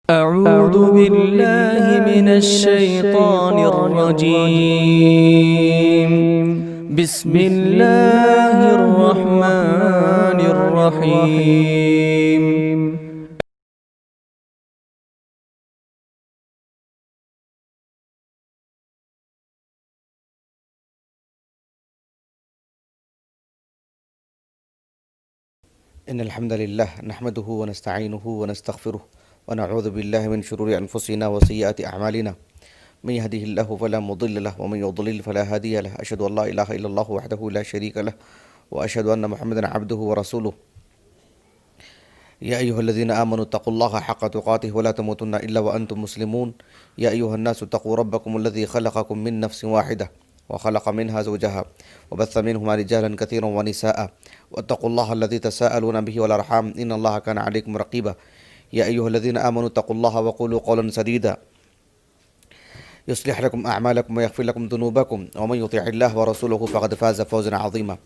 أعوذ بالله من الشيطان الرجيم. بسم الله الرحمن الرحيم. إن الحمد لله نحمده ونستعينه ونستغفره ونعوذ بالله من شرور أنفسنا وسيئات أعمالنا من يهده الله فلا مضل له ومن يضلل فلا هادي له أشهد أن لا إله إلا الله وحده لا شريك له وأشهد أن محمدا عبده ورسوله يا أيها الذين آمنوا اتقوا الله حق تقاته ولا تموتن إلا وأنتم مسلمون يا أيها الناس اتقوا ربكم الذي خلقكم من نفس واحدة وخلق منها زوجها وبث منهما رجالا كثيرا ونساء واتقوا الله الذي تساءلون به والأرحام إن الله كان عليكم رقيبا يا أيها الذين آمنوا اتقوا الله وقولوا قولا سديدا يصلح لكم أعمالكم ويغفر لكم ذنوبكم ومن يطع الله ورسوله فقد فاز فوزا عظيما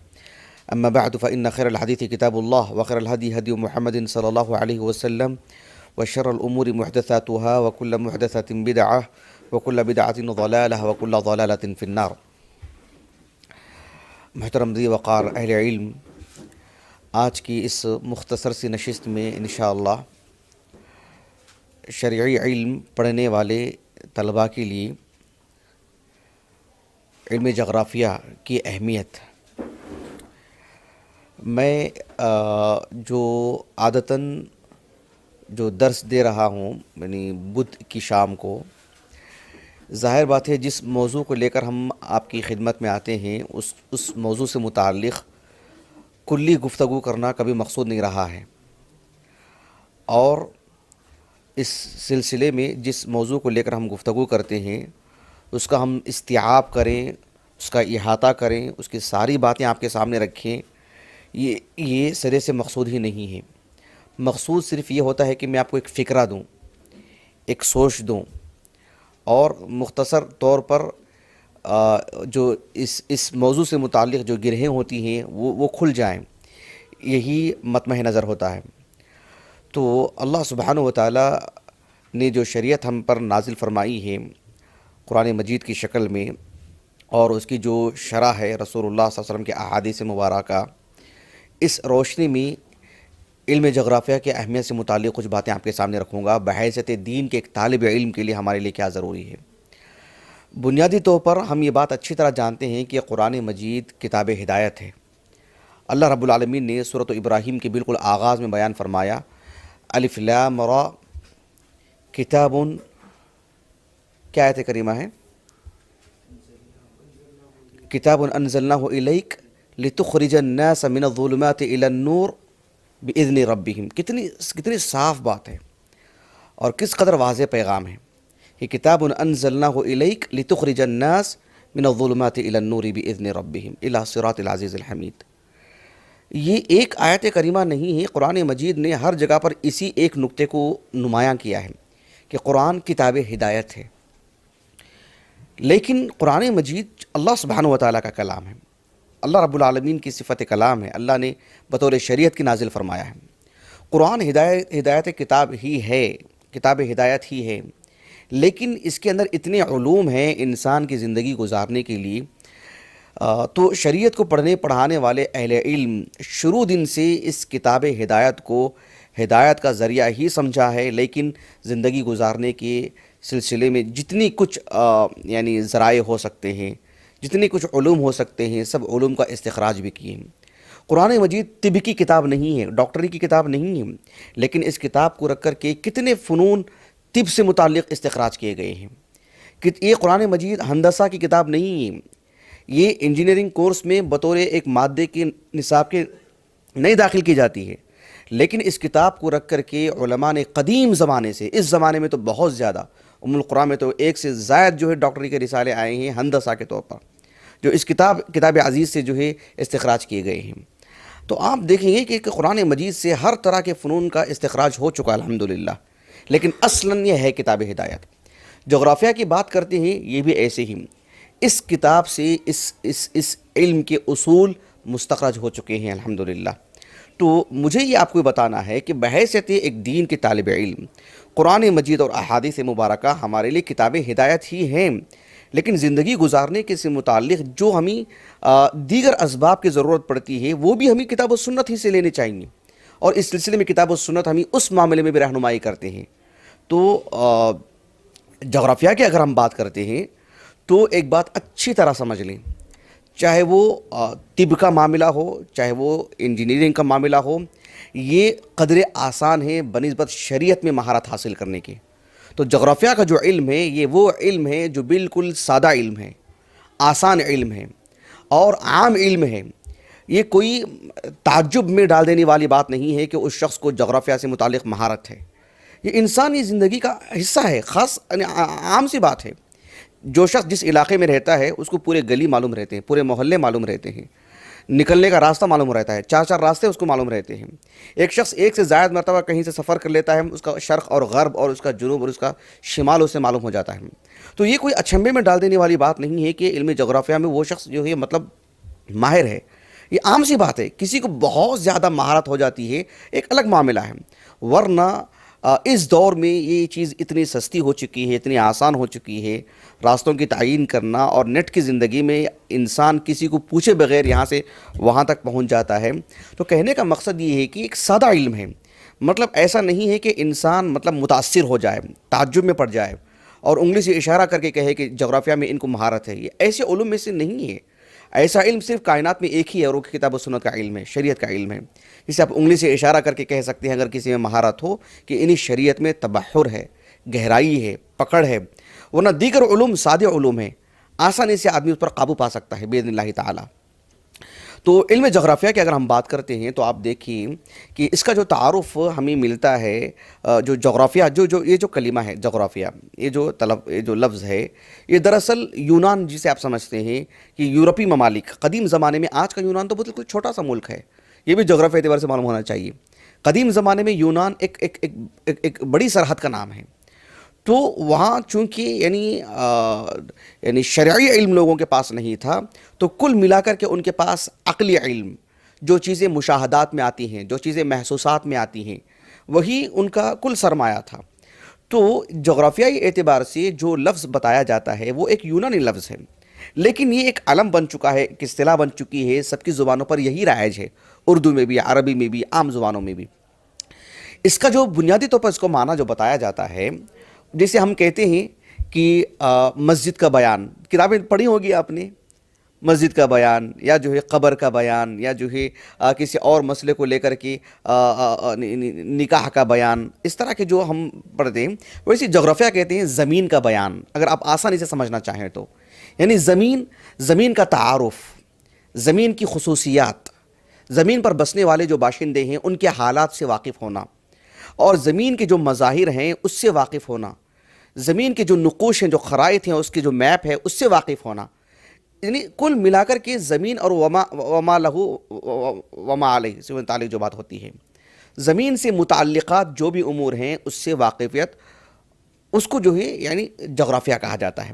أما بعد فإن خير الحديث كتاب الله وخير الهدي هدي محمد صلى الله عليه وسلم وشر الأمور محدثاتها وكل محدثة بدعة وكل بدعة ضلالة وكل ضلالة في النار. محترم ذی وقار اہل علم، آج کی اس مختصر سی نشست میں انشاءاللہ شرعی علم پڑھنے والے طلباء کے لیے علم جغرافیہ کی اہمیت، میں جو عادتاً جو درس دے رہا ہوں یعنی بدھ کی شام کو، ظاہر بات ہے جس موضوع کو لے کر ہم آپ کی خدمت میں آتے ہیں اس موضوع سے متعلق کلی گفتگو کرنا کبھی مقصود نہیں رہا ہے، اور اس سلسلے میں جس موضوع کو لے کر ہم گفتگو کرتے ہیں اس کا ہم استیعاب کریں، اس کا احاطہ کریں، اس کی ساری باتیں آپ کے سامنے رکھیں، یہ سرے سے مقصود ہی نہیں ہے۔ مقصود صرف یہ ہوتا ہے کہ میں آپ کو ایک فکرہ دوں، ایک سوچ دوں، اور مختصر طور پر جو اس موضوع سے متعلق جو گرہیں ہوتی ہیں وہ کھل جائیں، یہی مطمع نظر ہوتا ہے۔ تو اللہ سبحانہ و تعالی نے جو شریعت ہم پر نازل فرمائی ہے قرآن مجید کی شکل میں، اور اس کی جو شرح ہے رسول اللہ صلی اللہ علیہ وسلم کے احادیث مبارکہ، اس روشنی میں علم جغرافیہ کی اہمیت سے متعلق کچھ باتیں آپ کے سامنے رکھوں گا بحیثیت دین کے ایک طالب علم کے لیے ہمارے لیے کیا ضروری ہے۔ بنیادی طور پر ہم یہ بات اچھی طرح جانتے ہیں کہ قرآن مجید کتاب ہدایت ہے۔ اللہ رب العالمین نے سورۃ ابراہیم کے بالکل آغاز میں بیان فرمایا، الف لام را کتاب، کیا آیت کریمہ ہے؟ کتاب انزلناہ الیک لتخرج الناس من الظلمات الی النور بِإِذْنِ رَبِّهِمْ۔ کتنی صاف بات ہے اور کس قدر واضح پیغام ہے کہ کتاب انزلناہ الیک لتخرج الناس من الظلمات الی النور بِإِذْنِ رَبِّهِمْ الی صراط العزیز الحمید۔ یہ ایک آیت کریمہ نہیں ہے، قرآن مجید نے ہر جگہ پر اسی ایک نقطے کو نمایاں کیا ہے کہ قرآن کتاب ہدایت ہے۔ لیکن قرآن مجید اللہ سبحانہ و تعالیٰ کا کلام ہے، اللہ رب العالمین کی صفت کلام ہے، اللہ نے بطور شریعت کی نازل فرمایا ہے۔ قرآن ہدایت کتاب ہی ہے، کتاب ہدایت ہی ہے، لیکن اس کے اندر اتنے علوم ہیں انسان کی زندگی گزارنے کے لیے، تو شریعت کو پڑھنے پڑھانے والے اہل علم شروع دن سے اس کتاب ہدایت کو ہدایت کا ذریعہ ہی سمجھا ہے، لیکن زندگی گزارنے کے سلسلے میں جتنی کچھ یعنی ذرائع ہو سکتے ہیں، جتنے کچھ علوم ہو سکتے ہیں، سب علوم کا استخراج بھی کیے ہیں۔ قرآن مجید طب کی کتاب نہیں ہے، ڈاکٹری کی کتاب نہیں ہے، لیکن اس کتاب کو رکھ کر کے کتنے فنون طب سے متعلق استخراج کیے گئے ہیں۔ یہ قرآن مجید ہندسہ کی کتاب نہیں ہے، یہ انجینئرنگ کورس میں بطور ایک مادے کے نصاب کے نہیں داخل کی جاتی ہے، لیکن اس کتاب کو رکھ کر کے علماء نے قدیم زمانے سے، اس زمانے میں تو بہت زیادہ، القرآن میں تو ایک سے زائد جو ہے ڈاکٹری کے رسالے آئے ہیں ہندسہ کے طور پر، جو اس کتاب عزیز سے جو ہے استخراج کیے گئے ہیں۔ تو آپ دیکھیں گے کہ قرآن مجید سے ہر طرح کے فنون کا استخراج ہو چکا الحمدللہ، لیکن اصلاً یہ ہے کتاب ہدایت۔ جغرافیہ کی بات کرتے ہیں، یہ بھی ایسے ہی، اس کتاب سے اس علم کے اصول مستخرج ہو چکے ہیں الحمدللہ۔ تو مجھے یہ آپ کو بتانا ہے کہ بحیثیت ایک دین کے طالب علم قرآن مجید اور احادیث مبارکہ ہمارے لیے کتاب ہدایت ہی ہیں، لیکن زندگی گزارنے کے سے متعلق جو ہمیں دیگر اسباب کی ضرورت پڑتی ہے وہ بھی ہمیں کتاب و سنت ہی سے لینے چاہیے، اور اس سلسلے میں کتاب و سنت ہمیں اس معاملے میں بھی رہنمائی کرتے ہیں۔ تو جغرافیہ کی اگر ہم بات کرتے ہیں تو ایک بات اچھی طرح سمجھ لیں، چاہے وہ طب کا معاملہ ہو، چاہے وہ انجینئرنگ کا معاملہ ہو، یہ قدر آسان ہے بنسبت شریعت میں مہارت حاصل کرنے کے۔ تو جغرافیہ کا جو علم ہے یہ وہ علم ہے جو بالکل سادہ علم ہے، آسان علم ہے اور عام علم ہے۔ یہ کوئی تعجب میں ڈال دینے والی بات نہیں ہے کہ اس شخص کو جغرافیہ سے متعلق مہارت ہے، یہ انسانی زندگی کا حصہ ہے، خاص عام سی بات ہے۔ جو شخص جس علاقے میں رہتا ہے اس کو پورے گلی معلوم رہتے ہیں، پورے محلے معلوم رہتے ہیں، نکلنے کا راستہ معلوم رہتا ہے، چار چار راستے اس کو معلوم رہتے ہیں۔ ایک شخص ایک سے زائد مرتبہ کہیں سے سفر کر لیتا ہے، اس کا شرق اور غرب اور اس کا جنوب اور اس کا شمال اسے معلوم ہو جاتا ہے۔ تو یہ کوئی اچھمبے میں ڈال دینے والی بات نہیں ہے کہ علم جغرافیہ میں وہ شخص جو ہے مطلب ماہر ہے، یہ عام سی بات ہے۔ کسی کو بہت زیادہ مہارت ہو جاتی ہے، ایک الگ معاملہ ہے، ورنہ اس دور میں یہ چیز اتنی سستی ہو چکی ہے، اتنی آسان ہو چکی ہے، راستوں کی تعیین کرنا، اور نیٹ کی زندگی میں انسان کسی کو پوچھے بغیر یہاں سے وہاں تک پہنچ جاتا ہے۔ تو کہنے کا مقصد یہ ہے کہ ایک سادہ علم ہے، مطلب ایسا نہیں ہے کہ انسان مطلب متاثر ہو جائے، تعجب میں پڑ جائے اور انگلی سے اشارہ کر کے کہے کہ جغرافیہ میں ان کو مہارت ہے۔ یہ ایسے علوم میں سے نہیں ہے، ایسا علم صرف کائنات میں ایک ہی ہے اور وہ کتاب و سنت کا علم ہے، شریعت کا علم ہے، جسے آپ انگلی سے اشارہ کر کے کہہ سکتے ہیں اگر کسی میں مہارت ہو کہ انہی شریعت میں تبحر ہے، گہرائی ہے، پکڑ ہے، ورنہ دیگر علوم سادے علوم ہیں، آسانی سے آدمی اس پر قابو پا سکتا ہے باذن اللہ تعالی۔ تو علم جغرافیہ کی اگر ہم بات کرتے ہیں تو آپ دیکھیں کہ اس کا جو تعارف ہمیں ملتا ہے، جو جغرافیہ یہ جو کلمہ ہے جغرافیہ، یہ جو لفظ ہے، یہ دراصل یونان جسے آپ سمجھتے ہیں کہ یورپی ممالک قدیم زمانے میں، آج کا یونان تو بالکل چھوٹا سا ملک ہے، یہ بھی جغرافیہ اعتبار سے معلوم ہونا چاہیے۔ قدیم زمانے میں یونان ایک بڑی سرحد کا نام ہے۔ تو وہاں چونکہ یعنی شرعی علم لوگوں کے پاس نہیں تھا، تو کل ملا کر کے ان کے پاس عقلی علم، جو چیزیں مشاہدات میں آتی ہیں، جو چیزیں محسوسات میں آتی ہیں، وہی ان کا کل سرمایہ تھا۔ تو جغرافیائی اعتبار سے جو لفظ بتایا جاتا ہے وہ ایک یونانی لفظ ہے، لیکن یہ ایک علم بن چکا ہے، ایک اصطلاح بن چکی ہے، سب کی زبانوں پر یہی رائج ہے، اردو میں بھی، عربی میں بھی، عام زبانوں میں بھی۔ اس کا جو بنیادی طور پر اس کو معنی جو بتایا جاتا ہے، جیسے ہم کہتے ہیں کہ مسجد کا بیان، کتابیں پڑھی ہوگی آپ نے، مسجد کا بیان یا جو ہے قبر کا بیان یا جو ہے کسی اور مسئلے کو لے کر کے نکاح کا بیان، اس طرح کے جو ہم پڑھتے ہیں، ویسے جغرافیہ کہتے ہیں زمین کا بیان، اگر آپ آسانی سے سمجھنا چاہیں تو، یعنی زمین کا تعارف، زمین کی خصوصیات، زمین پر بسنے والے جو باشندے ہیں ان کے حالات سے واقف ہونا، اور زمین کے جو مظاہر ہیں اس سے واقف ہونا، زمین کے جو نقوش ہیں، جو خرائط ہیں، اس کے جو میپ ہے اس سے واقف ہونا، یعنی کل ملا کر کے زمین اور وما لہو وما علیہ سے متعلق جو بات ہوتی ہے، زمین سے متعلقات جو بھی امور ہیں اس سے واقفیت، اس کو جو ہے یعنی جغرافیہ کہا جاتا ہے۔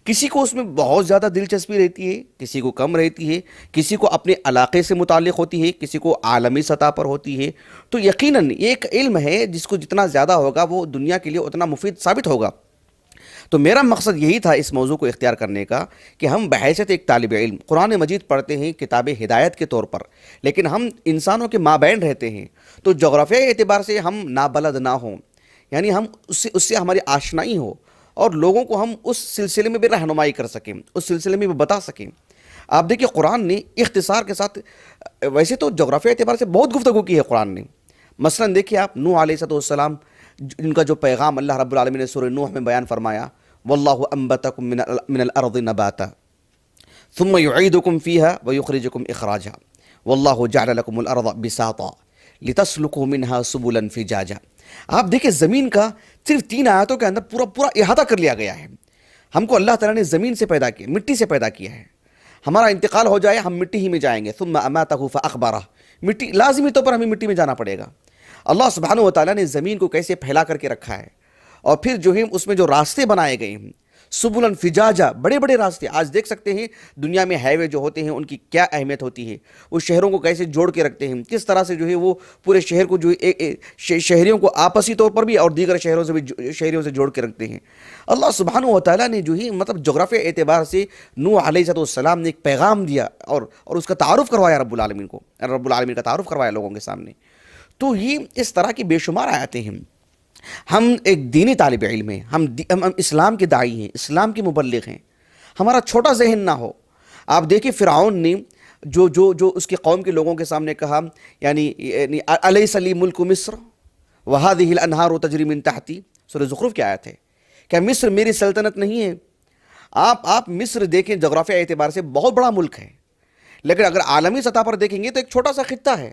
کسی کو اس میں بہت زیادہ دلچسپی رہتی ہے، کسی کو کم رہتی ہے، کسی کو اپنے علاقے سے متعلق ہوتی ہے، کسی کو عالمی سطح پر ہوتی ہے۔ تو یقیناً یہ ایک علم ہے جس کو جتنا زیادہ ہوگا وہ دنیا کے لیے اتنا مفید ثابت ہوگا۔ تو میرا مقصد یہی تھا اس موضوع کو اختیار کرنے کا کہ ہم بحیثیت ایک طالب علم قرآن مجید پڑھتے ہیں کتاب ہدایت کے طور پر، لیکن ہم انسانوں کے مابین رہتے ہیں، تو جغرافیائی اعتبار سے ہم نابلد نہ ہوں، یعنی ہم اس سے ہماری آشنائی ہو اور لوگوں کو ہم اس سلسلے میں بھی رہنمائی کر سکیں، اس سلسلے میں بھی بتا سکیں۔ آپ دیکھیں قرآن نے اختصار کے ساتھ، ویسے تو جغرافیہ اعتبار سے بہت گفتگو کی ہے قرآن نے، مثلا دیکھیں آپ نوح علیہ السلام، ان کا جو پیغام اللہ رب العالمین نے سورہ نوح میں بیان فرمایا، واللہ انبتکم من الارض نباتا ثم یعیدکم فیہا ویخرجکم اخراجا واللہ جعل لکم الارض بساطا لتسلکوا منہا سبلا فجاجا۔ آپ دیکھیں زمین کا صرف 3 آیاتوں کے اندر پورا احاطہ کر لیا گیا ہے۔ ہم کو اللہ تعالیٰ نے زمین سے پیدا کیا، مٹی سے پیدا کیا ہے، ہمارا انتقال ہو جائے ہم مٹی ہی میں جائیں گے، ثم اماتہ فاقبرہ، مٹی لازمی طور پر ہمیں مٹی میں جانا پڑے گا۔ اللہ سبحانہ و تعالیٰ نے زمین کو کیسے پھیلا کر کے رکھا ہے، اور پھر جو ہے اس میں جو راستے بنائے گئے ہیں، سبلن فجاجا، بڑے بڑے راستے. آج دیکھ سکتے ہیں دنیا میں ہائی وے جو ہوتے ہیں ان کی کیا اہمیت ہوتی ہے، وہ شہروں کو کیسے جوڑ کے رکھتے ہیں، کس طرح سے جو ہے وہ پورے شہر کو جو شہریوں کو آپسی طور پر بھی اور دیگر شہروں سے بھی شہریوں سے جوڑ کے رکھتے ہیں. اللہ سبحانہ و تعالیٰ نے جو ہے مطلب جغرافیہ اعتبار سے نوح علیہ السلام نے ایک پیغام دیا اور اس کا تعارف کروایا رب العالمین کو، رب العالمین کا تعارف کروایا لوگوں کے سامنے. تو یہ اس طرح کی بے شمار آیتیں ہیں. ہم ایک دینی طالب علم ہیں، ہم اسلام کے داعی ہیں، اسلام کے مبلغ ہیں. ہمارا چھوٹا ذہن نہ ہو. آپ دیکھیں فرعون نے جو اس کے قوم کے لوگوں کے سامنے کہا، یعنی الیس لی ملک مصر وہذہ الانہار تجری من تحتی، سورہ زخرف کی آیت ہے. کیا مصر میری سلطنت نہیں ہے؟ آپ مصر دیکھیں جغرافیہ اعتبار سے بہت بڑا ملک ہے، لیکن اگر عالمی سطح پر دیکھیں گے تو ایک چھوٹا سا خطہ ہے.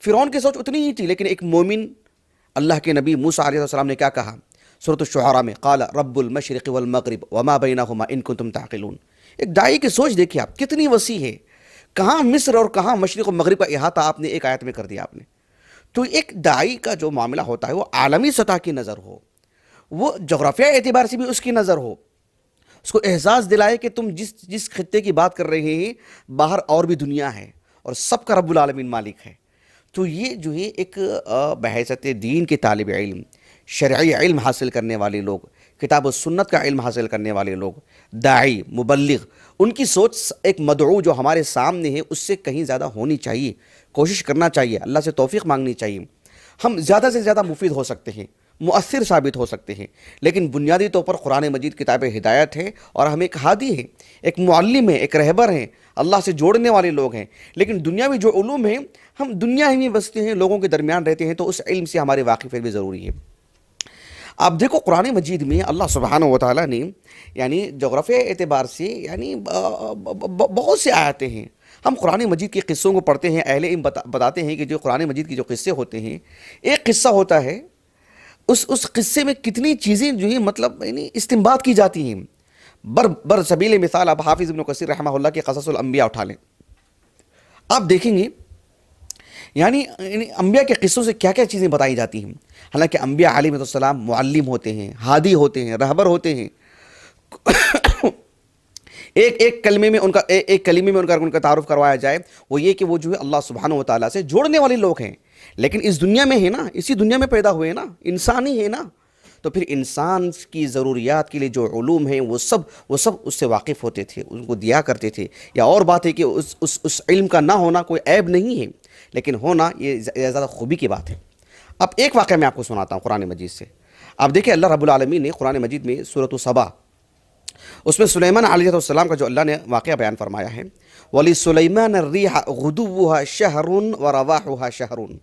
فرعون کی سوچ اتنی ہی تھی، لیکن ایک مومن اللہ کے نبی موسیٰ علیہ السلام نے کیا کہا سورۃ الشعراء میں، قال رب المشرق والمغرب وما بینہما ان کنتم تعقلون. ایک داعی کی سوچ دیکھیے آپ کتنی وسیع ہے، کہاں مصر اور کہاں مشرق و مغرب کا احاطہ آپ نے ایک آیت میں کر دیا آپ نے. تو ایک داعی کا جو معاملہ ہوتا ہے وہ عالمی سطح کی نظر ہو، وہ جغرافیہ اعتبار سے بھی اس کی نظر ہو، اس کو احساس دلائے کہ تم جس خطے کی بات کر رہے ہیں باہر اور بھی دنیا ہے اور سب کا رب العالمین مالک ہے. تو یہ جو ہے ایک بحیثیت دین کے طالب علم، شرعی علم حاصل کرنے والے لوگ، کتاب و سنت کا علم حاصل کرنے والے لوگ، داعی، مبلغ، ان کی سوچ ایک مدعو جو ہمارے سامنے ہے اس سے کہیں زیادہ ہونی چاہیے. کوشش کرنا چاہیے، اللہ سے توفیق مانگنی چاہیے. ہم زیادہ سے زیادہ مفید ہو سکتے ہیں، مؤثر ثابت ہو سکتے ہیں، لیکن بنیادی طور پر قرآن مجید کتاب ہدایت ہے اور ہم ایک ہادی ہیں، ایک معلم ہیں، ایک رہبر ہیں، اللہ سے جوڑنے والے لوگ ہیں. لیکن دنیا میں جو علوم ہیں ہم دنیا ہی میں بستے ہیں، لوگوں کے درمیان رہتے ہیں، تو اس علم سے ہمارے واقفیت بھی ضروری ہے. آپ دیکھو قرآن مجید میں اللہ سبحانہ و تعالیٰ نے یعنی جغرافیہ اعتبار سے یعنی بہت سے آیتیں ہیں. ہم قرآن مجید کے قصوں کو پڑھتے ہیں، اہل علم بتاتے ہیں کہ جو قرآن مجید کے جو قصے ہوتے ہیں، ایک قصہ ہوتا ہے اس قصے میں کتنی چیزیں جو ہیں مطلب یعنی استنباط کی جاتی ہیں. بر سبیل مثال آپ حافظ ابن کثیر رحمہ اللہ کے قصص الانبیاء اٹھا لیں، آپ دیکھیں گے یعنی انبیاء کے قصوں سے کیا کیا چیزیں بتائی جاتی ہیں. حالانکہ انبیاء علیہ السلام معلم ہوتے ہیں، ہادی ہوتے ہیں، رہبر ہوتے ہیں. ایک کلمے میں ان کا تعارف کروایا جائے، وہ یہ کہ وہ جو ہے اللہ سبحانہ و تعالیٰ سے جوڑنے والے لوگ ہیں. لیکن اس دنیا میں ہے نا، اسی دنیا میں پیدا ہوئے نا، انسان ہی ہے نا. تو پھر انسان کی ضروریات کے لیے جو علوم ہیں وہ سب اس سے واقف ہوتے تھے، ان کو دیا کرتے تھے. یا اور بات ہے کہ اس علم کا نہ ہونا کوئی عیب نہیں ہے، لیکن ہونا یہ زیادہ خوبی کی بات ہے. اب ایک واقعہ میں آپ کو سناتا ہوں قرآن مجید سے. آپ دیکھیں اللہ رب العالمین نے قرآن مجید میں سورۃ سبا، اس میں سلیمان علیہ السلام کا جو اللہ نے واقعہ بیان فرمایا ہے، وَلِسُلَيْمَانَ الرِّيحَ غُدُوُّهَا شَهْرٌ وَرَوَاحُهَا شَهْرٌ.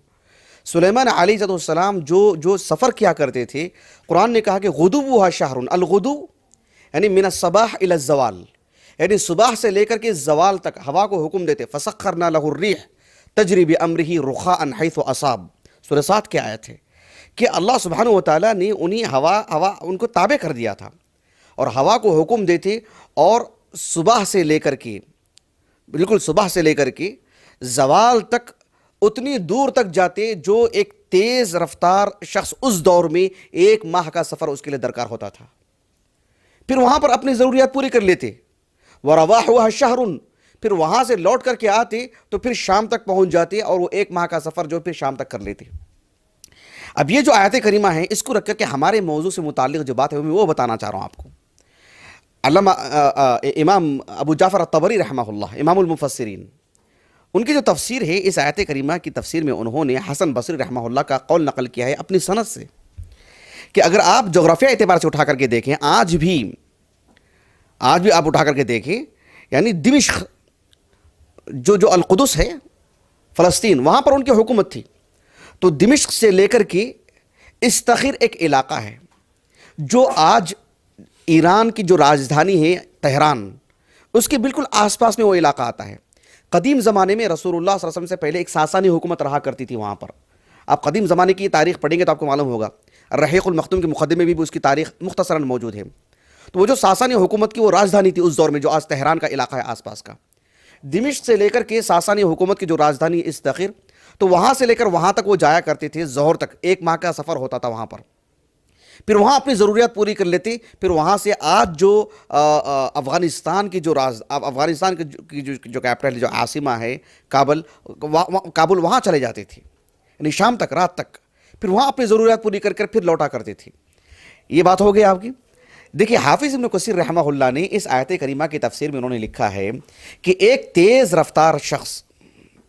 سلیمان علیہ السلام جو سفر کیا کرتے تھے، قرآن نے کہا کہ غُدُوُّهَا شَهْرٌ. الغدو یعنی من الصباح الى الزوال، یعنی صبح سے لے کر کے زوال تک ہوا کو حکم دیتے. فَسَخَّرْنَا لَهُ الرِّيحَ تَجْرِي بِأَمْرِهِ رُخَاءً حَيْثُ أَصَابَ. سورہ 7 کی آیت ہے کہ اللہ سبحانہ و تعالیٰ نے انہیں ہوا ان کو تابع کر دیا تھا اور ہوا کو حکم دیتے، اور صبح سے لے کر کے بالکل صبح سے لے کر کے زوال تک اتنی دور تک جاتے جو ایک تیز رفتار شخص اس دور میں 1 ماہ کا سفر اس کے لیے درکار ہوتا تھا. پھر وہاں پر اپنی ضروریات پوری کر لیتے. وَرَوَاحُهَا شَهْرٌ، پھر وہاں سے لوٹ کر کے آتے تو پھر شام تک پہنچ جاتے، اور وہ 1 ماہ کا سفر جو پھر شام تک کر لیتے. اب یہ جو آیت کریمہ ہیں اس کو رکھ کر کے ہمارے موضوع سے متعلق جو بات ہے میں وہ بتانا چاہ رہا ہوں آپ کو. علامہ امام ابو جعفر الطبری رحمہ اللہ، امام المفسرین، ان کی جو تفسیر ہے اس آیت کریمہ کی تفسیر میں انہوں نے حسن بصری رحمہ اللہ کا قول نقل کیا ہے اپنی سند سے، کہ اگر آپ جغرافیہ اعتبار سے اٹھا کر کے دیکھیں، آج بھی آپ اٹھا کر کے دیکھیں، یعنی دمشق جو القدس ہے فلسطین، وہاں پر ان کی حکومت تھی. تو دمشق سے لے کر کے استخر ایک علاقہ ہے جو آج ایران کی جو راجدھانی ہے تہران، اس کے بالکل آس پاس میں وہ علاقہ آتا ہے. قدیم زمانے میں رسول اللہ صلی اللہ علیہ وسلم سے پہلے ایک ساسانی حکومت رہا کرتی تھی وہاں پر. آپ قدیم زمانے کی تاریخ پڑھیں گے تو آپ کو معلوم ہوگا، الرحیق المختوم کے مقدمے میں بھی اس کی تاریخ مختصراً موجود ہے. تو وہ جو ساسانی حکومت کی وہ راجدھانی تھی اس دور میں، جو آج تہران کا علاقہ ہے آس پاس کا، دمشق سے لے کر کے ساسانی حکومت کی جو راجدھانی استخر، تو وہاں سے لے کر وہاں تک وہ جایا کرتے تھے ظہر تک. 1 ماہ کا سفر ہوتا تھا وہاں پر. پھر وہاں اپنی ضروریات پوری کر لیتے، پھر وہاں سے آج جو افغانستان کی جو افغانستان کی جو کیپٹل جو عاصمہ ہے کابل، کابل وہاں چلے جاتے تھے، یعنی شام تک، رات تک، پھر وہاں اپنی ضروریات پوری کر پھر لوٹا کرتے تھے. یہ بات ہو گئی آپ کی. دیکھیے حافظ ابن کثیر رحمہ اللہ نے اس آیت کریمہ کی تفسیر میں انہوں نے لکھا ہے کہ ایک تیز رفتار شخص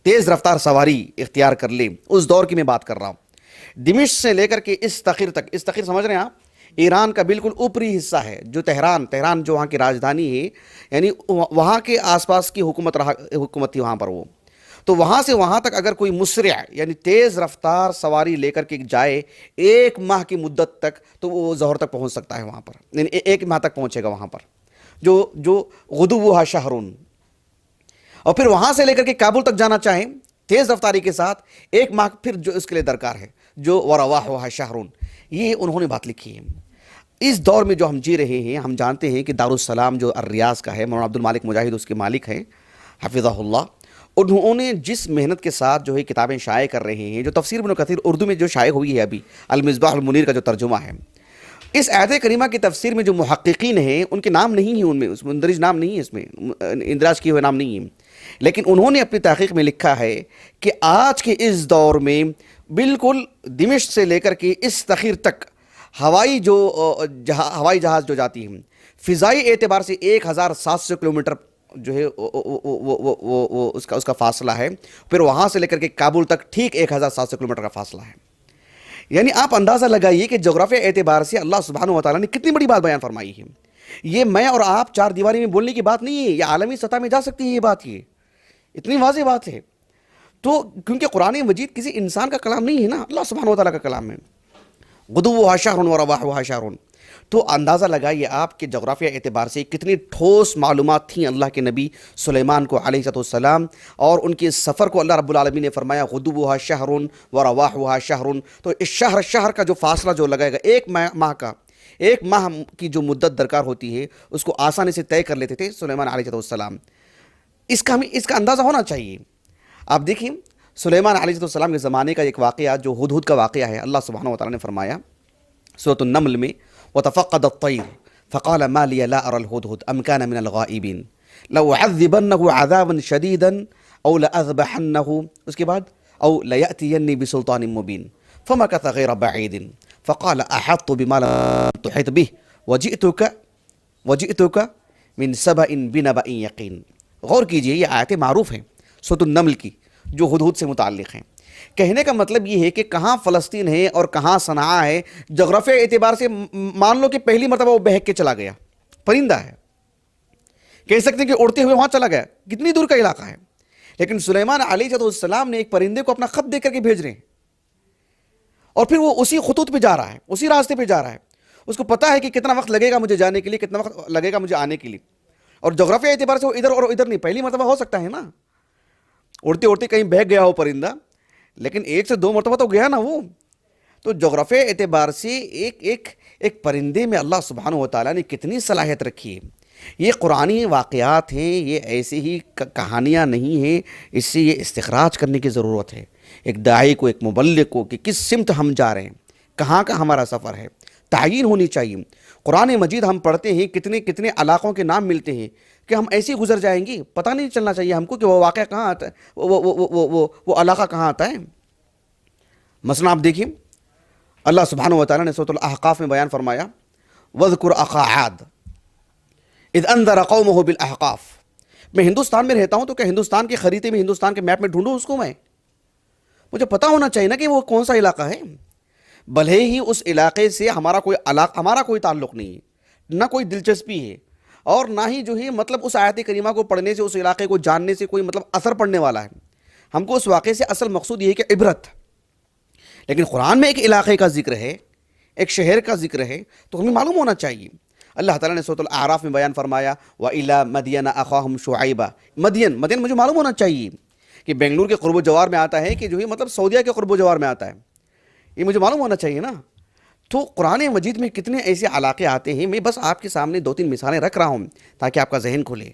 تیز رفتار سواری اختیار کر لے، اس دور کی میں بات کر رہا ہوں، دمشق سے لے کر کے استخر تک. استخر سمجھ رہے ہیں آپ؟ ایران کا بالکل اوپری حصہ ہے، جو تہران جو وہاں کی راجدھانی ہے، یعنی وہاں کے آس پاس کی حکومت تھی وہاں پر. وہ تو وہاں سے وہاں تک اگر کوئی مسرع یعنی تیز رفتار سواری لے کر کے جائے 1 ماہ کی مدت تک، تو وہ ظہر تک پہنچ سکتا ہے وہاں پر، یعنی 1 ماہ تک پہنچے گا وہاں پر، جو غدوها شہر. اور پھر وہاں سے لے کر کے کابل تک جانا چاہیں تیز رفتاری کے ساتھ، 1 ماہ پھر جو اس کے لیے درکار ہے، جو ورواحها شہر. یہ انہوں نے بات لکھی ہے. اس دور میں جو ہم جی رہے ہیں، ہم جانتے ہیں کہ دارالسلام جو الریاض کا ہے، مولانا عبد المالک مجاہد اس کے مالک ہیں حفظہ اللہ. انہوں نے جس محنت کے ساتھ جو ہے کتابیں شائع کر رہے ہیں، جو تفسیر ابن کثیر اردو میں جو شائع ہوئی ہے ابھی، المصباح المنیر کا جو ترجمہ ہے، اس آیت کریمہ کی تفسیر میں جو محققین ہیں ان کے نام نہیں ہیں، ان میں اس مندرج نام نہیں ہے، اس میں اندراج کیے ہوئے نام نہیں ہیں، لیکن انہوں نے اپنی تحقیق میں لکھا ہے کہ آج کے اس دور میں بالکل دمشق سے لے کر کے استخر تک ہوائی جہاز جو جاتی ہیں، فضائی اعتبار سے 1700 کلومیٹر جو ہے وہ اس کا فاصلہ ہے. پھر وہاں سے لے کر کے کابل تک ٹھیک 1700 کلومیٹر کا فاصلہ ہے. یعنی آپ اندازہ لگائیے کہ جغرافیہ اعتبار سے اللہ سبحانہ و تعالیٰ نے کتنی بڑی بات بیان فرمائی ہے. یہ میں اور آپ 4 دیواری میں بولنے کی بات نہیں ہے، یہ عالمی سطح میں جا سکتی ہے. یہ بات یہ اتنی واضح بات ہے. تو کیونکہ قرآن مجید کسی انسان کا کلام نہیں ہے نا، اللہ سبحانہ و تعالیٰ کا کلام ہے. غدوها شہر ورواحها شہر. تو اندازہ لگائیے آپ کے جغرافیہ اعتبار سے کتنی ٹھوس معلومات تھیں اللہ کے نبی سلیمان کو علیہ السلام، اور ان کے سفر کو اللہ رب العالمین نے فرمایا غدوها شہر ورواحها شہر. تو اس شہر کا جو فاصلہ جو لگائے گا 1 ماہ کا، 1 ماہ کی جو مدت درکار ہوتی ہے اس کو آسانی سے طے کر لیتے تھے سلیمان علیہ السلام. اس کا اندازہ ہونا چاہیے. آپ دیکھیں سلیمان علیہ السلام کے زمانے کا ایک واقعہ جو ہدہد کا واقعہ ہے، اللہ سبحانہ و تعالیٰ نے فرمایا سورۃ النمل میں وتفقد الطير فقال ما لي لا أرى الهدهد أم كان من الغائبين لأعذبنه عذابا شديدا أو لأذبحنه، اس کے بعد أو ليأتيني بسلطان مبين فمكث غير بعيد فقال أحطت بما لم تحط به وجئتك من سبأ بنبأ يقين. غور کیجئے، یہ آیتیں معروف ہیں سورۃ النمل کی جو ہدہد سے متعلق ہیں. کہنے کا مطلب یہ ہے کہ کہاں فلسطین ہے اور کہاں صنعاء ہے، جغرافیہ اعتبار سے مان لو کہ پہلی مرتبہ وہ بہک کے چلا گیا، پرندہ ہے، کہہ سکتے ہیں کہ اڑتے ہوئے وہاں چلا گیا، کتنی دور کا علاقہ ہے. لیکن سلیمان علیہ السلام نے ایک پرندے کو اپنا خط دے کر کے بھیج رہے ہیں، اور پھر وہ اسی خطوط پہ جا رہا ہے، اسی راستے پہ جا رہا ہے. اس کو پتا ہے کہ کتنا وقت لگے گا مجھے جانے کے لیے، کتنا وقت لگے گا مجھے آنے کے لیے. اور جغرافیہ اعتبار سے وہ ادھر اور ادھر نہیں، پہلی مرتبہ ہو سکتا ہے نا، اڑتے اڑتے کہیں بہک گیا ہو پرندہ، لیکن 1 سے 2 مرتبہ تو گیا نا وہ. تو جغرافیہ اعتبار سے ایک پرندے میں اللہ سبحانہ و تعالیٰ نے کتنی صلاحیت رکھی ہے. یہ قرآنی واقعات ہیں، یہ ایسی ہی کہانیاں نہیں ہیں. اس سے یہ استخراج کرنے کی ضرورت ہے ایک داعی کو، ایک مبلغ کو، کہ کس سمت ہم جا رہے ہیں، کہاں کا ہمارا سفر ہے، تعیین ہونی چاہیے. قرآن مجید ہم پڑھتے ہیں، کتنے علاقوں کے نام ملتے ہیں کہ ہم ایسے ہی گزر جائیں گے، پتہ نہیں چلنا چاہیے ہم کو کہ وہ واقعہ کہاں آتا ہے، وہ علاقہ کہاں آتا ہے. مثلا آپ دیکھیں اللہ سبحانہ و تعالیٰ نے سورۃ الاحقاف میں بیان فرمایا وَاذْكُرْ أَخَا عَادٍ إِذْ أَنذَرَ قَوْمَهُ بِالْأَحْقَافِ. میں ہندوستان میں رہتا ہوں تو کہ ہندوستان کے خریطے میں، ہندوستان کے میپ میں ڈھونڈوں اس کو، مجھے پتہ ہونا چاہیے نا کہ وہ کون سا علاقہ ہے. بھلے ہی اس علاقے سے ہمارا کوئی تعلق نہیں ہے، نہ کوئی دلچسپی ہے، اور نہ ہی جو ہے مطلب اس آیت کریمہ کو پڑھنے سے، اس علاقے کو جاننے سے کوئی مطلب اثر پڑنے والا ہے. ہم کو اس واقعے سے اصل مقصود یہ ہے کہ عبرت. لیکن قرآن میں ایک علاقے کا ذکر ہے، ایک شہر کا ذکر ہے، تو ہمیں معلوم ہونا چاہیے. اللہ تعالیٰ نے سورۃ الاعراف میں بیان فرمایا وَإِلَى مَدْيَنَ أَخَاهُمْ شُعَيْبًا. مدین مجھے معلوم ہونا چاہیے کہ بنگلور کے قرب و جوار میں آتا ہے، کہ جو ہے مطلب سعودیہ کے قرب و جوار میں آتا ہے، یہ مجھے معلوم ہونا چاہیے نا. تو قرآن مجید میں کتنے ایسے علاقے آتے ہیں. میں بس آپ کے سامنے 2-3 مثالیں رکھ رہا ہوں تاکہ آپ کا ذہن کھلے.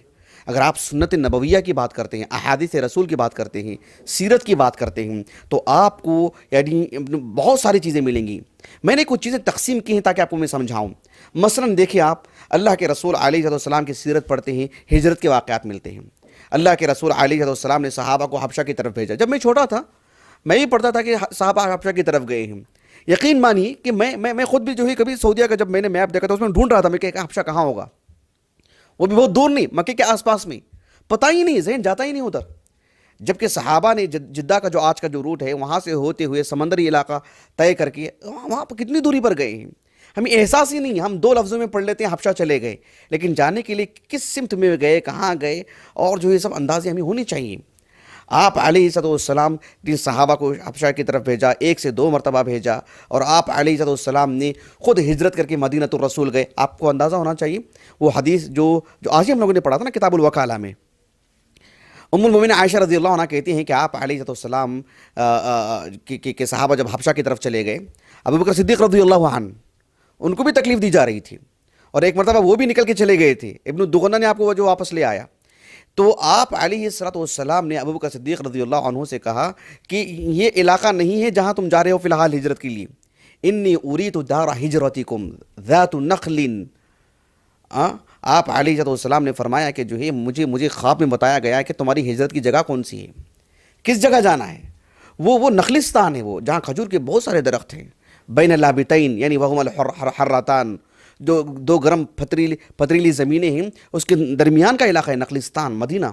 اگر آپ سنت نبویہ کی بات کرتے ہیں، احادیث رسول کی بات کرتے ہیں، سیرت کی بات کرتے ہیں، تو آپ کو یعنی بہت ساری چیزیں ملیں گی۔ میں نے کچھ چیزیں تقسیم کی ہیں تاکہ آپ کو میں سمجھاؤں۔ مثلاً دیکھیں، آپ اللہ کے رسول علیہ السلام کی سیرت پڑھتے ہیں، ہجرت کے واقعات ملتے ہیں۔ اللہ کے رسول علیہ السلام نے صحابہ کو حبشہ کی طرف بھیجا۔ جب میں چھوٹا تھا میں بھی پڑھتا تھا کہ صحابہ حبشہ کی طرف گئے ہیں۔ یقین مانیے کہ میں خود بھی جو ہے کبھی سعودیہ کا جب میں نے میپ دیکھا تھا اس میں ڈھونڈ رہا تھا میں کہ حبشہ کہاں ہوگا، وہ بھی بہت دور نہیں، مکے کے آس پاس میں، پتہ ہی نہیں، ذہن جاتا ہی نہیں ادھر۔ جبکہ صحابہ نے جدہ کا جو آج کا جو روٹ ہے وہاں سے ہوتے ہوئے سمندری علاقہ طے کر کے وہاں پر کتنی دوری پر گئے ہیں، ہمیں احساس ہی نہیں، ہم 2 لفظوں میں پڑھ لیتے ہیں حبشہ چلے گئے، لیکن جانے کے لیے کس سمت میں گئے، کہاں گئے، اور جو یہ سب اندازے ہمیں ہونی چاہیے۔ آپ علیہ السلام نے صحابہ کو حبشہ کی طرف بھیجا، 1 سے 2 مرتبہ بھیجا، اور آپ علیہ السلام نے خود ہجرت کر کے مدینہ الرسول گئے۔ آپ کو اندازہ ہونا چاہیے وہ حدیث جو آج ہی ہم لوگوں نے پڑھا تھا نا کتاب الوکالہ میں، ام المومنین عائشہ رضی اللہ عنہ کہتی ہیں کہ آپ علیہ السلام کے صحابہ جب حبشہ کی طرف چلے گئے، ابوبکر صدیق رضی اللہ عنہ ان کو بھی تکلیف دی جا رہی تھی، اور ایک مرتبہ وہ بھی نکل کے چلے گئے تھے، ابن الدغنہ نے آپ کو جو واپس لے آیا۔ تو آپ علیہ السلام نے ابوبکر صدیق رضی اللہ عنہ سے کہا کہ یہ علاقہ نہیں ہے جہاں تم جا رہے ہو فی الحال ہجرت کے لیے، انی اریت دار ہجرتکم ذات نخل۔ آپ علیہ السلام نے فرمایا کہ جو ہے مجھے خواب میں بتایا گیا ہے کہ تمہاری ہجرت کی جگہ کون سی ہے، کس جگہ جانا ہے، وہ نخلستان ہے، وہ جہاں کھجور کے بہت سارے درخت ہیں، بین لابتین یعنی وہم الحراتان، جو 2 گرم پتریلی زمینیں ہیں، اس کے درمیان کا علاقہ ہے نخلستان، مدینہ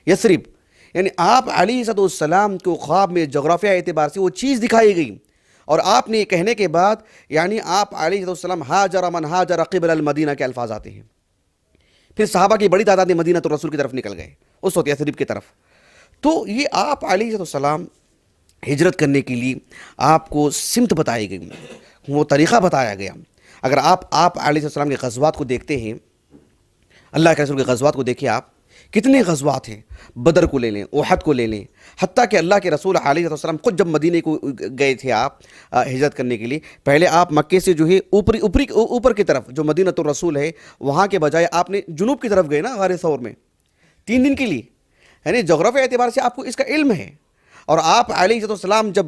یثرب۔ یعنی آپ علیہ السلام کو خواب میں جغرافیہ اعتبار سے وہ چیز دکھائی گئی، اور آپ نے یہ کہنے کے بعد یعنی آپ علیہ السلام ہاجر من ہاجر قبل المدینہ کے الفاظ آتے ہیں۔ پھر صحابہ کی بڑی تعداد مدینہ الرسول کی طرف نکل گئے، اس وقت یثرب کی طرف۔ تو یہ آپ علیہ السلام ہجرت کرنے کے لیے آپ کو سمت بتائی گئی، وہ طریقہ بتایا گیا۔ اگر آپ علیہ السلام کے غزوات کو دیکھتے ہیں، اللہ کے رسول کے غزوات کو دیکھیں، آپ کتنے غزوات ہیں، بدر کو لے لیں، احد کو لے لیں، حتیٰ کہ اللہ کے رسول علیہ السلام خود جب مدینے کو گئے تھے آپ ہجرت کرنے کے لیے، پہلے آپ مکے سے جو ہے اوپر کی طرف جو مدینہ الرسول ہے وہاں کے بجائے آپ نے جنوب کی طرف گئے نا، غار ثور میں 3 دن کے لیے، یعنی جغرافیہ اعتبار سے آپ کو اس کا علم ہے۔ اور آپ علیہ السلام جب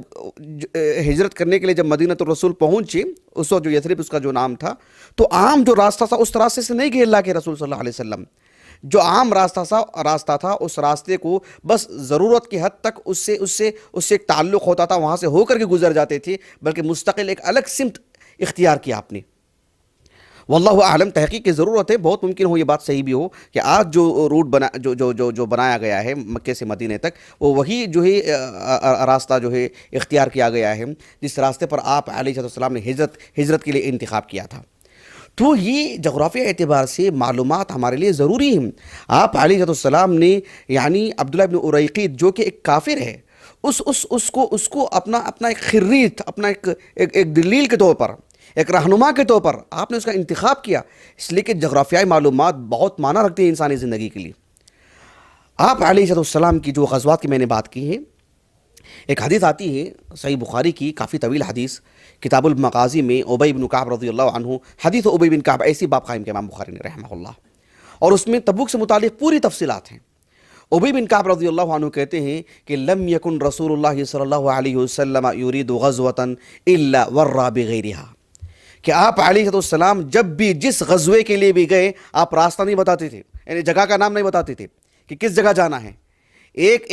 ہجرت کرنے کے لیے جب مدینہ الرسول پہنچے، اس وقت جو یثرب اس کا جو نام تھا، تو عام جو راستہ تھا اس راستے سے نہیں گئے اللہ کے رسول صلی اللہ علیہ وسلم، جو عام راستہ تھا اس راستے کو بس ضرورت کی حد تک اس سے ایک تعلق ہوتا تھا، وہاں سے ہو کر کے گزر جاتے تھے، بلکہ مستقل ایک الگ سمت اختیار کیا آپ نے۔ واللہ اعلم، تحقیق کی ضرورت ہے، بہت ممکن ہو یہ بات صحیح بھی ہو کہ آج جو روٹ جو بنایا گیا ہے مکے سے مدینے تک، وہ وہی جو ہے راستہ جو ہے اختیار کیا گیا ہے جس راستے پر آپ علیہ السلام نے ہجرت کے لیے انتخاب کیا تھا۔ تو یہ جغرافیہ اعتبار سے معلومات ہمارے لیے ضروری ہیں۔ آپ علیہ السلام نے یعنی عبداللہ ابن اریقیط جو کہ ایک کافر ہے، اس کو اپنا ایک خریت، اپنا ایک دلیل کے طور پر، ایک رہنما کے طور پر آپ نے اس کا انتخاب کیا، اس لیے کہ جغرافیائی معلومات بہت معنی رکھتے ہیں انسانی زندگی کے لیے۔ آپ علیہ السلام کی جو غزوات کی میں نے بات کی ہے، ایک حدیث آتی ہے صحیح بخاری کی، کافی طویل حدیث، کتاب المغازی میں ابی بن کعب رضی اللہ عنہ، حدیث ابی بن کعب، ایسی باب قائم کیا امام بخاری نے رحمہ اللہ، اور اس میں تبوک سے متعلق پوری تفصیلات ہیں۔ ابی بن کعب رضی اللہ عنہ کہتے ہیں کہ لم یکن رسول اللہ صلی اللہ علیہ وسلم یرید غزوۃ الا ورا بغیرها، کہ آپ علیہ السلام جب بھی جس غزوے کے لیے بھی گئے آپ راستہ نہیں بتاتے تھے، یعنی جگہ کا نام نہیں بتاتے تھے کہ کس جگہ جانا ہے، ایک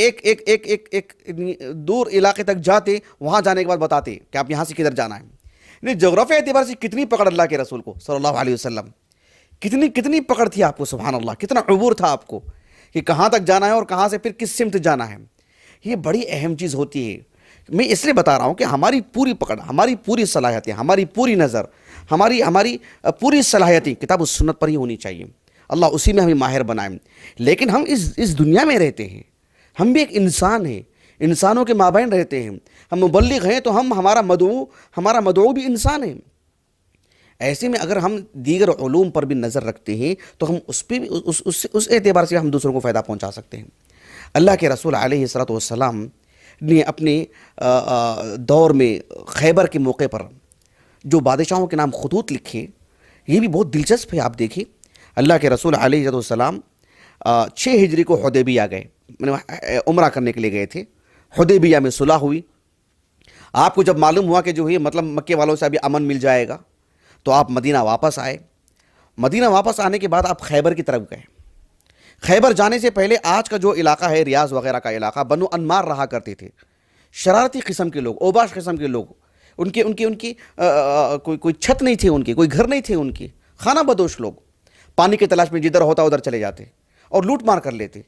دور علاقے تک جاتے، وہاں جانے کے بعد بتاتے کہ آپ یہاں سے کدھر جانا ہے۔ یعنی جغرافیہ اعتبار سے کتنی پکڑ اللہ کے رسول کو صلی اللہ علیہ وسلم، کتنی پکڑ تھی آپ کو، سبحان اللہ، کتنا عبور تھا آپ کو کہ کہاں تک جانا ہے اور کہاں سے پھر کس سمت جانا ہے۔ یہ بڑی اہم چیز ہوتی ہے۔ میں اس لیے بتا رہا ہوں کہ ہماری پوری پکڑ، ہماری پوری صلاحیتیں، ہماری پوری نظر، ہماری پوری صلاحیتیں کتاب و سنت پر ہی ہونی چاہیے۔ اللہ اسی میں ہمیں ماہر بنائیں۔ لیکن ہم اس دنیا میں رہتے ہیں، ہم بھی ایک انسان ہیں، انسانوں کے مابین رہتے ہیں، ہم مبلغ ہیں تو ہمارا مدعو بھی انسان ہے۔ ایسے میں اگر ہم دیگر علوم پر بھی نظر رکھتے ہیں تو ہم اس پہ بھی اس اعتبار سے ہم دوسروں کو فائدہ پہنچا سکتے ہیں۔ اللہ کے رسول علیہ السلام نے اپنے دور میں خیبر کے موقع پر جو بادشاہوں کے نام خطوط لکھے، یہ بھی بہت دلچسپ ہے۔ آپ دیکھیں اللہ کے رسول علیہ السلام 6 ہجری کو حدیبیہ گئے، عمرہ کرنے کے لیے گئے تھے. حدیبیہ میں صلح ہوئی. آپ کو جب معلوم ہوا کہ جو ہے مطلب مکے والوں سے ابھی امن مل جائے گا تو آپ مدینہ واپس آئے. مدینہ واپس آنے کے بعد آپ خیبر کی طرف گئے. خیبر جانے سے پہلے آج کا جو علاقہ ہے ریاض وغیرہ کا علاقہ، بنو انمار رہا کرتے تھے، شرارتی قسم کے لوگ، اوباش قسم کے لوگ. ان کی کوئی چھت نہیں تھی، ان کی کوئی گھر نہیں تھے، ان کی خانہ بدوش لوگ. پانی کی تلاش میں جدھر ہوتا ادھر چلے جاتے اور لوٹ مار کر لیتے.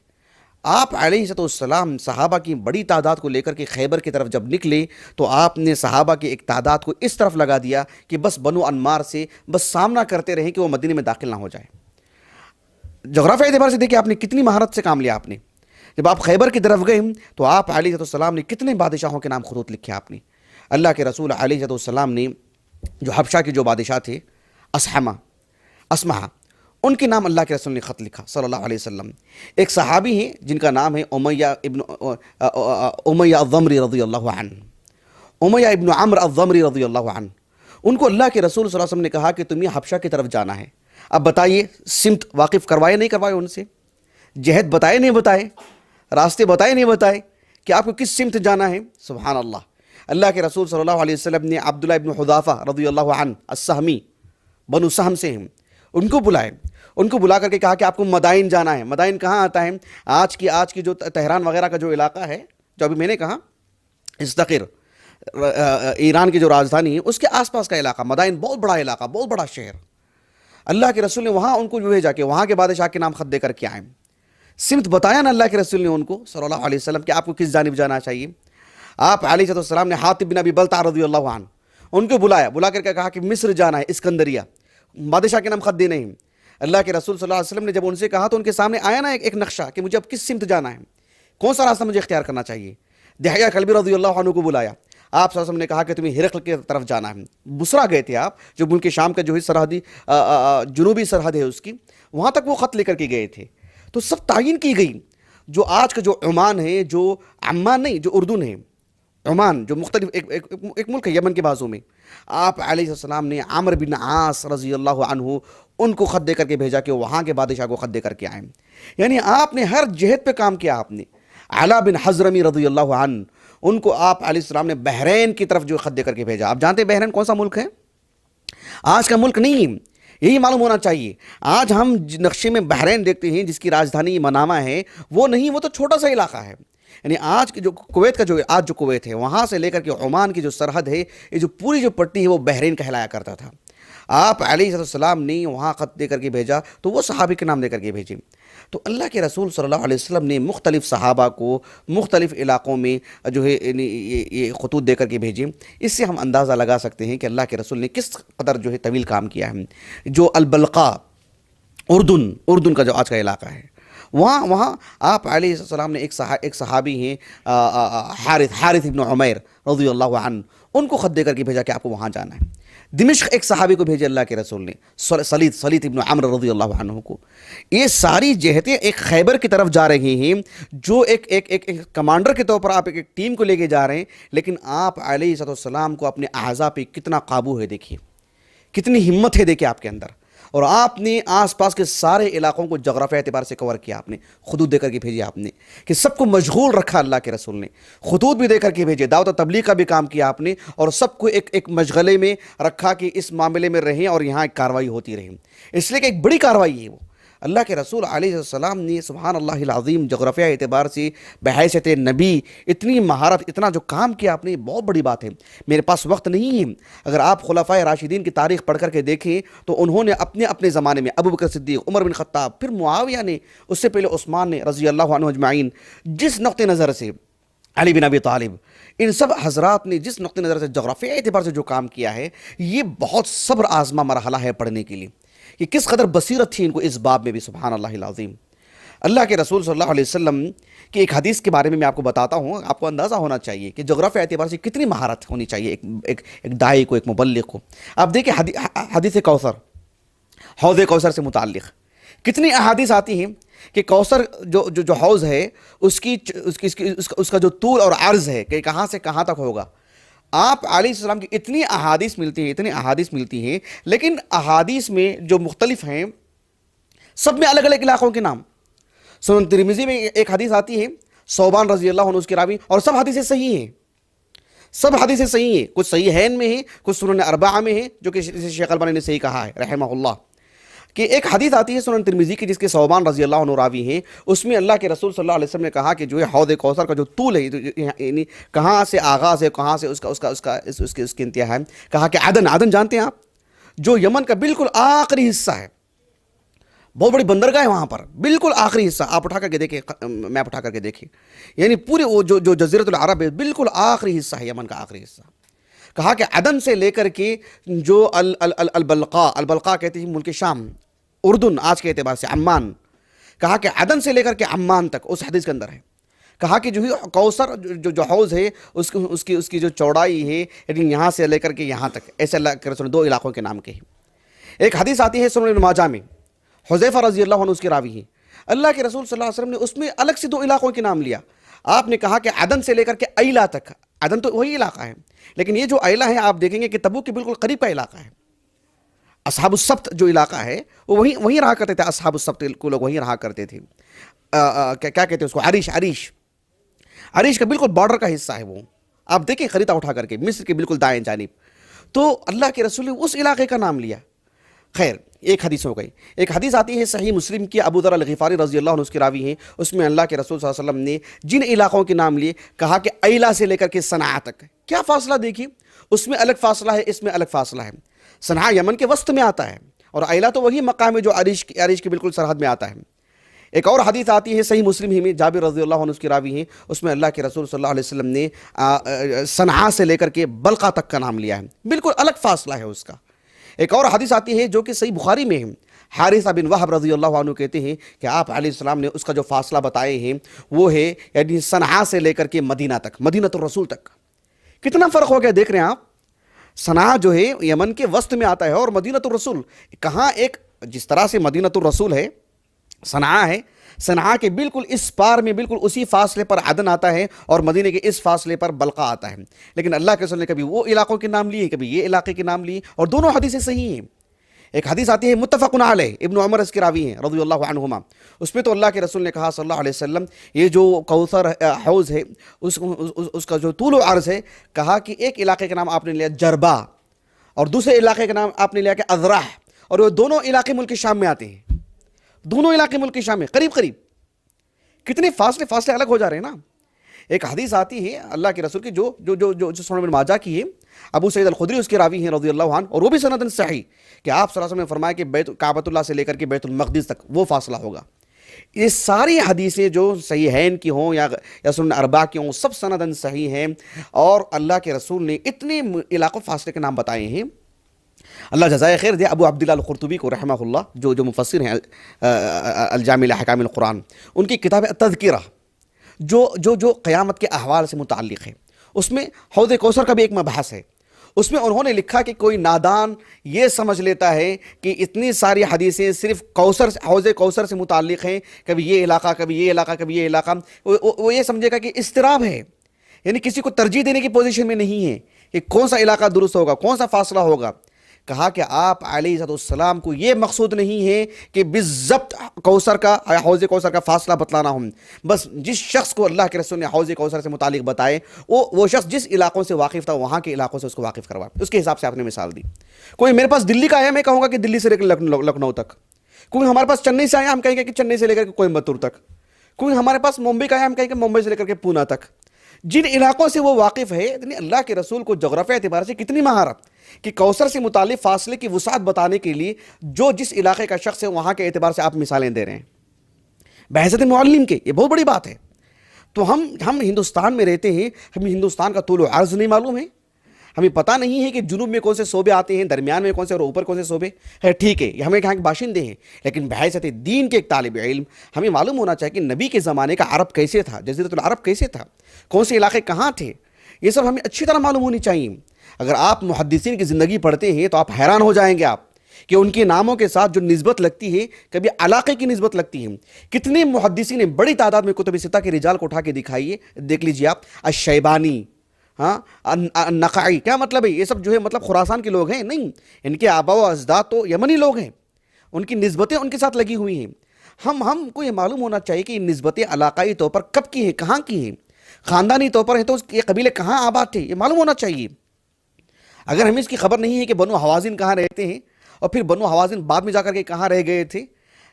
آپ علیہ السلام صحابہ کی بڑی تعداد کو لے کر کے خیبر کی طرف جب نکلے تو آپ نے صحابہ کی ایک تعداد کو اس طرف لگا دیا کہ بس بنو انمار سے بس سامنا کرتے رہیں کہ وہ مدینے میں داخل نہ ہو جائے. جغرافیہ اعتبار سے دیکھیں آپ نے کتنی مہارت سے کام لیا. آپ نے جب آپ خیبر کی طرف گئے تو آپ علیہ السلام نے کتنے بادشاہوں کے نام خطوط لکھے. آپ نے اللہ کے رسول علیہ السلام نے جو حبشہ کے جو بادشاہ تھے اسمہ، ان کے نام اللہ کے رسول نے خط لکھا صلی اللہ علیہ وسلم. ایک صحابی ہیں جن کا نام ہے امیہ الضمری رضی اللہ عنہ، امیہ ابن عمرو الضمری رضی اللہ عنہ. ان کو اللہ کے رسول صلی اللہ علیہ وسلم نے کہا کہ تمہیں حبشہ کی طرف جانا ہے. اب بتائیے سمت واقف کروائے نہیں کروائے، ان سے جہت بتائے نہیں بتائے، راستے بتائے نہیں بتائے کہ آپ کو کس سمت جانا ہے. سبحان اللہ. اللہ کے رسول صلی اللہ علیہ وسلم نے عبداللہ ابن حذافہ رضی اللہ عنہ السہمی، بنو سہم سے ہیں، ان کو بلائے. ان کو بلا کر کے کہا کہ آپ کو مدائن جانا ہے. مدائن کہاں آتا ہے؟ آج کی جو تہران وغیرہ کا جو علاقہ ہے، جو ابھی میں نے کہا استقر، ایران کی جو راجدھانی ہے اس کے آس پاس کا علاقہ. مدائن بہت بڑا علاقہ، بہت بڑا شہر. اللہ کے رسول نے وہاں ان کو بھیجا کہ وہاں کے بادشاہ کے نام خط دے کر کے آئیں. سمت بتایا نا اللہ کے رسول نے ان کو صلی اللہ علیہ وسلم کہ آپ کو کس جانب جانا چاہیے. آپ علیہ السلام نے حاطب بن ابی بلتع رضی اللہ عنہ ان کو بلا کر کے کہا کہ مصر جانا ہے، اسکندریہ، بادشاہ کے نام خط دینے ہیں. اللہ کے رسول صلی اللہ علیہ وسلم نے جب ان سے کہا تو ان کے سامنے آیا نا ایک نقشہ کہ مجھے اب کس سمت جانا ہے، کون سا راستہ مجھے اختیار کرنا چاہیے. دحیہ کلبی رضی اللہ عنہ کو بلایا. آپ صلی اللہ علیہ وسلم نے کہا کہ تمہیں ہرقل کی طرف جانا ہے. بصرہ گئے تھے آپ، جو ملک شام کا جو ہے سرحدی جنوبی سرحد ہے اس کی، وہاں تک وہ خط لے کر کے گئے تھے. تو سب تعین کی گئی. جو آج کا جو عمان ہے، جو عمان نہیں، جو اردن ہے، عمان جو مختلف ایک ملک ہے یمن کے بازو میں، آپ علیہ السلام نے عامر بن عاص رضی اللہ عنہ ان کو خط دے کر کے بھیجا کہ وہاں کے بادشاہ کو خط دے کر کے آئیں. یعنی آپ نے ہر جہت پہ کام کیا. آپ نے علا بن حضرمی رضی اللہ عنہ ان کو آپ علیہ السلام نے بحرین کی طرف جو خط دے کر کے بھیجا. آپ جانتے ہیں بحرین کون سا ملک ہے؟ آج کا ملک نہیں، یہی معلوم ہونا چاہیے. آج ہم نقشے میں بحرین دیکھتے ہیں جس کی راجدھانی منامہ ہے، وہ نہیں، وہ تو چھوٹا سا علاقہ ہے. یعنی آج کی جو کویت کا جو کویت ہے، وہاں سے لے کر کے عمان کی جو سرحد ہے، یہ جو پوری جو پٹی ہے وہ بحرین کہلایا کرتا تھا. آپ علیہ السلام نے وہاں خط دے کر کے بھیجا تو وہ صحابی کے نام دے کر کے بھیجے. تو اللہ کے رسول صلی اللہ علیہ وسلم نے مختلف صحابہ کو مختلف علاقوں میں جو ہے یہ خطوط دے کر کے بھیجے. اس سے ہم اندازہ لگا سکتے ہیں کہ اللہ کے رسول نے کس قدر جو ہے طویل کام کیا ہے. جو البلقاء اردن کا جو آج کا علاقہ ہے، وہاں آپ علیہ السلام نے ایک صحابی ہیں حارث ابن عمیر رضی اللہ عنہ، ان کو خط دے کر کے بھیجا کہ آپ کو وہاں جانا ہے. دمشق ایک صحابی کو بھیجے اللہ کے رسول نے، سلیط ابن عمرو رضی اللہ عنہ کو. یہ ساری جہتیں ایک خیبر کی طرف جا رہی ہیں، جو ایک کمانڈر کے طور پر آپ ایک ٹیم کو لے کے جا رہے ہیں. لیکن آپ علیہ السلام کو اپنے اعضاء پہ کتنا قابو ہے دیکھیے، کتنی ہمت ہے دیکھیے آپ کے اندر. اور آپ نے آس پاس کے سارے علاقوں کو جغرافیہ اعتبار سے کور کیا. آپ نے خطوط دے کر کے بھیجے، آپ نے کہ سب کو مشغول رکھا. اللہ کے رسول نے خطوط بھی دے کر کے بھیجے، دعوت و تبلیغ کا بھی کام کیا آپ نے، اور سب کو ایک مشغلے میں رکھا کہ اس معاملے میں رہیں اور یہاں ایک کاروائی ہوتی رہے. اس لیے کہ ایک بڑی کاروائی ہے وہ. اللہ کے رسول علیہ السلام نے سبحان اللہ العظیم جغرافیہ اعتبار سے بحیثیت نبی اتنی مہارت، اتنا جو کام کیا آپ نے، بہت بڑی بات ہے. میرے پاس وقت نہیں ہے. اگر آپ خلفائے راشدین کی تاریخ پڑھ کر کے دیکھیں تو انہوں نے اپنے زمانے میں ابوبکر صدیق، عمر بن خطاب، پھر معاویہ نے، اس سے پہلے عثمان نے رضی اللہ عنہ اجمعین، جس نقطۂ نظر سے علی بن ابی طالب، ان سب حضرات نے جس نقطۂ نظر سے جغرافیہ اعتبار سے جو کام کیا ہے، یہ بہت صبر آزما مرحلہ ہے پڑھنے کے لیے کہ کس قدر بصیرت تھی ان کو اس باب میں بھی. سبحان اللہ العظیم. اللہ کے رسول صلی اللہ علیہ وسلم کی ایک حدیث کے بارے میں آپ کو بتاتا ہوں. آپ کو اندازہ ہونا چاہیے کہ جغرافیہ اعتبار سے کتنی مہارت ہونی چاہیے ایک داعی کو، ایک مبلغ کو. آپ دیکھیں حدیث کوثر، حوض کوثر سے متعلق کتنی احادیث آتی ہیں کہ کوثر جو حوض ہے اس کا جو طول اور عرض ہے کہ کہاں سے کہاں تک ہوگا. آپ علیہ السلام کی اتنی احادیث ملتی ہیں، لیکن احادیث میں جو مختلف ہیں سب میں الگ الگ علاقوں کے نام. سنن ترمذی میں ایک حدیث آتی ہے ثوبان رضی اللہ عنہ اس کے راوی، اور سب حدیثیں صحیح ہیں، سب حدیثیں صحیح ہیں، کچھ صحیحین میں ہیں، کچھ سنن اربعہ میں ہیں، جو کہ شیخ البانی نے صحیح کہا ہے رحمہ اللہ، کہ ایک حدیث آتی ہے سنن ترمذی کی جس کے ثوبان رضی اللہ عنہ راوی ہیں، اس میں اللہ کے رسول صلی اللہ علیہ وسلم نے کہا کہ جو ہے حوض کوثر کا جو طول ہے، یعنی کہاں سے آغاز ہے، کہاں سے اس کی انتہا ہے، کہا کہ عدن جانتے ہیں آپ، جو یمن کا بالکل آخری حصہ ہے، بہت بڑی بندرگاہ ہے وہاں پر، بالکل آخری حصہ، آپ اٹھا کر کے دیکھیں، میپ اٹھا کر کے دیکھیں، یعنی پورے وہ جو جزیرۃ العرب ہے بالکل آخری حصہ ہے، یمن کا آخری حصہ. کہا کہ عدن سے لے کر کے جو البلقاء کہتے ہیں ملک شام، اردن آج کے اعتبار سے عمان، کہا کہ عدن سے لے کر کے عمان تک اس حدیث کے اندر ہے. کہا کہ جو کوثر جو حوض ہے اس کی جو چوڑائی ہے، یعنی یہاں سے لے کر کے یہاں تک، ایسے اللہ کے رسول نے 2 علاقوں کے نام کہے. ایک حدیث آتی ہے سنن ابن ماجہ میں، حذیفہ رضی اللہ عنہ اس کے راوی ہیں، اللہ کے رسول صلی اللہ علیہ وسلم نے اس میں الگ سے 2 علاقوں کے نام لیا. آپ نے کہا کہ عدن سے لے کر کے ایلا تک، عدن تو وہی علاقہ ہے، لیکن یہ جو ایلا ہے آپ دیکھیں گے کہ تبوک کے بالکل قریب کا علاقہ ہے. اصحاب السبت جو علاقہ ہے وہ وہیں رہا کرتے تھے، اصحاب السبت کو لوگ وہیں رہا کرتے تھے. کیا کہتے ہیں اس کو، عریش کا بالکل بارڈر کا حصہ ہے وہ، آپ دیکھیں خریدہ اٹھا کر کے، مصر کے بالکل دائیں جانب. تو اللہ کے رسول نے اس علاقے کا نام لیا. خیر، ایک حدیث ہو گئی. ایک حدیث آتی ہے صحیح مسلم کی، ابو ذر الغفاری رضی اللہ عنہ اس کے راوی ہیں، اس میں اللہ کے رسول صلی اللہ علیہ وسلم نے جن علاقوں کے نام لیے، کہا کہ ایلا سے لے کر کے صنعاء تک. کیا فاصلہ دیکھیے، اس میں الگ فاصلہ ہے، اس میں الگ فاصلہ ہے. صنعاء یمن کے وسط میں آتا ہے، اور ایلا تو وہی مقام ہے جو عریش کی بالکل سرحد میں آتا ہے. ایک اور حدیث آتی ہے صحیح مسلم ہی میں، جابر رضی اللہ عنہ اس کے راوی ہیں، اس میں اللہ کے رسول صلی اللہ علیہ وسلم نے صنعاء سے لے کر کے بلقا تک کا نام لیا ہے، بالکل الگ فاصلہ ہے اس کا. ایک اور حدیث آتی ہے جو کہ صحیح بخاری میں ہے، حارثہ بن وہب رضی اللہ عنہ کہتے ہیں کہ آپ علیہ السلام نے اس کا جو فاصلہ بتائے ہیں وہ ہے یعنی صنعاء سے لے کر کے مدینہ تک، مدینۃ الرسول تک. کتنا فرق ہو گیا دیکھ رہے ہیں آپ. صنعاء جو ہے یمن کے وسط میں آتا ہے، اور مدینۃ الرسول کہاں، ایک جس طرح سے مدینۃ الرسول ہے صنعاء ہے، صنعاء کے بالکل اس پار میں بالکل اسی فاصلے پر عدن آتا ہے، اور مدینے کے اس فاصلے پر بلقا آتا ہے. لیکن اللہ کے رسول نے کبھی وہ علاقوں کے نام لیے، کبھی یہ علاقے کے نام لیے، اور دونوں حدیثیں صحیح ہیں. ایک حدیث آتی ہے متفق علیہ، ابن عمر اس کے راوی ہیں رضی اللہ عنہما، اس میں تو اللہ کے رسول نے کہا صلی اللہ علیہ وسلم، یہ جو کوثر حوض ہے اس کا جو طول و عرض ہے، کہا کہ ایک علاقے کا نام آپ نے لیا جربا، اور دوسرے علاقے کا نام آپ نے لیا کہ اذرح، اور وہ دونوں علاقے ملک شام میں آتے ہیں، دونوں علاقے ملک شام میں قریب قریب. کتنے فاصلے الگ ہو جا رہے ہیں نا. ایک حدیث آتی ہے اللہ کے رسول کی جو سنن ابن ماجہ کی ہے، ابو سعید الخدری اس کے راوی ہیں رضی اللہ عنہ، اور وہ بھی سندن صحیح، کہ آپ صلی اللہ علیہ وسلم نے فرمایا کہ کعبۃ اللہ سے لے کر کے بیت المقدس تک وہ فاصلہ ہوگا. یہ ساری حدیثیں جو صحیحین کی ہوں یا سنن اربعہ کی ہوں، سب سندن صحیح ہیں، اور اللہ کے رسول نے اتنے علاقوں فاصلے کے نام بتائے ہیں. اللہ جزائے خیر دے ابو عبداللہ القرطبی کو رحمہ اللہ، جو مفسر ہیں الجامع لأحکام القرآن، ان کی کتاب التذکرہ جو قیامت کے احوال سے متعلق ہے، اس میں حوض کوثر کا بھی ایک مبحث ہے. اس میں انہوں نے لکھا کہ کوئی نادان یہ سمجھ لیتا ہے کہ اتنی ساری حدیثیں صرف حوض کوثر سے متعلق ہیں، کبھی یہ علاقہ کبھی یہ علاقہ کبھی یہ علاقہ، وہ یہ سمجھے گا کہ اضطراب ہے، یعنی کسی کو ترجیح دینے کی پوزیشن میں نہیں ہے کہ کون سا علاقہ درست ہوگا، کون سا فاصلہ ہوگا. کہا کہ آپ علیہ السلام کو یہ مقصود نہیں ہے کہ بالضبط حوض کوثر کا فاصلہ بتلانا ہوں، بس جس شخص کو اللہ کے رسول نے حوض کوثر سے متعلق بتائے، وہ شخص جس علاقوں سے واقف تھا وہاں کے علاقوں سے اس کو واقف کروا، اس کے حساب سے آپ نے مثال دی. کوئی میرے پاس دلی کا آیا، میں کہوں گا کہ دلی سے لے کر لکھنؤ تک. کوئی ہمارے پاس چنئی سے آیا، ہم کہیں گے کہ چنئی سے لے کر کے کوئمبتور تک. کوئی ہمارے پاس ممبئی کا آیا، ہم کہیں گے ممبئی سے لے کر کے پونا تک. جن علاقوں سے وہ واقف ہے، یعنی اللہ کے رسول کو جغرافیہ اعتبار سے کتنی مہارت کہ کوثر سے متعلق فاصلے کی وسعت بتانے کے لیے جو جس علاقے کا شخص ہے وہاں کے اعتبار سے آپ مثالیں دے رہے ہیں بحیثیت معلم کے. یہ بہت بڑی بات ہے. تو ہم ہندوستان میں رہتے ہیں، ہمیں ہندوستان کا طول و عرض نہیں معلوم ہے، ہمیں پتہ نہیں ہے کہ جنوب میں کون سے صوبے آتے ہیں، درمیان میں کون سے اور اوپر کون سے صوبے ہے. ٹھیک ہے، ہمیں کہاں کے باشندے ہیں، لیکن بحیثیت دین کے ایک طالب علم ہمیں معلوم ہونا چاہیے کہ نبی کے زمانے کا عرب کیسے تھا، جزیرۃ العرب کیسے تھا، کون سے علاقے کہاں تھے. یہ سب ہمیں اچھی طرح معلوم ہونی چاہیے. اگر آپ محدثین کی زندگی پڑھتے ہیں تو آپ حیران ہو جائیں گے آپ کہ ان کے ناموں کے ساتھ جو نسبت لگتی ہے، کبھی علاقے کی نسبت لگتی ہے. کتنے محدثین نے بڑی تعداد میں کتب ستہ کے رجال کو اٹھا کے دکھائیے، دیکھ لیجیے آپ. الشیبانی، نقعی، کیا مطلب ہے؟ یہ سب جو ہے مطلب خراسان کے لوگ ہیں؟ نہیں، ان کے آبا و اجداد تو یمنی لوگ ہیں، ان کی نسبتیں ان کے ساتھ لگی ہوئی ہیں. ہم کو یہ معلوم ہونا چاہیے کہ یہ نسبتیں علاقائی طور پر کب کی ہیں، کہاں کی ہیں، خاندانی طور پر ہیں تو یہ قبیلے کہاں آباد تھے، یہ معلوم ہونا چاہیے۔ اگر ہمیں اس کی خبر نہیں ہے کہ بنو حوازن کہاں رہتے ہیں اور پھر بنو حوازن بعد میں جا کر کے کہاں رہ گئے تھے،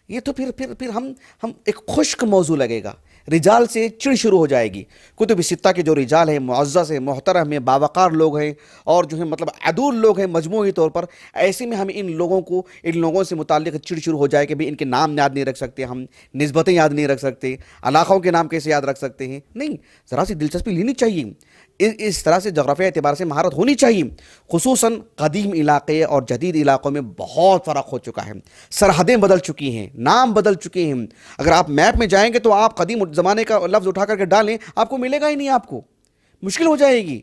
یہ تو پھر ہم ایک خشک موضوع لگے گا، رجال سے چڑ شروع ہو جائے گی۔ کتب ستہ کے جو رجال ہیں، معزز ہیں، محترم ہیں، باوقار لوگ ہیں اور جو ہے مطلب عدول لوگ ہیں مجموعی طور پر، ایسے میں ہم ان لوگوں سے متعلق چڑ شروع ہو جائے کہ ان کے نام یاد نہیں رکھ سکتے، ہم نسبتیں یاد نہیں رکھ سکتے، علاقوں کے نام کیسے یاد رکھ سکتے ہیں۔ نہیں، ذرا سی دلچسپی لینی چاہیے، اس طرح سے جغرافیہ اعتبار سے مہارت ہونی چاہیے۔ خصوصاً قدیم علاقے اور جدید علاقوں میں بہت فرق ہو چکا ہے، سرحدیں بدل چکی ہیں، نام بدل چکے ہیں۔ اگر آپ میپ میں جائیں گے تو آپ قدیم زمانے کا لفظ اٹھا کر کے ڈالیں، آپ کو ملے گا ہی نہیں، آپ کو مشکل ہو جائے گی۔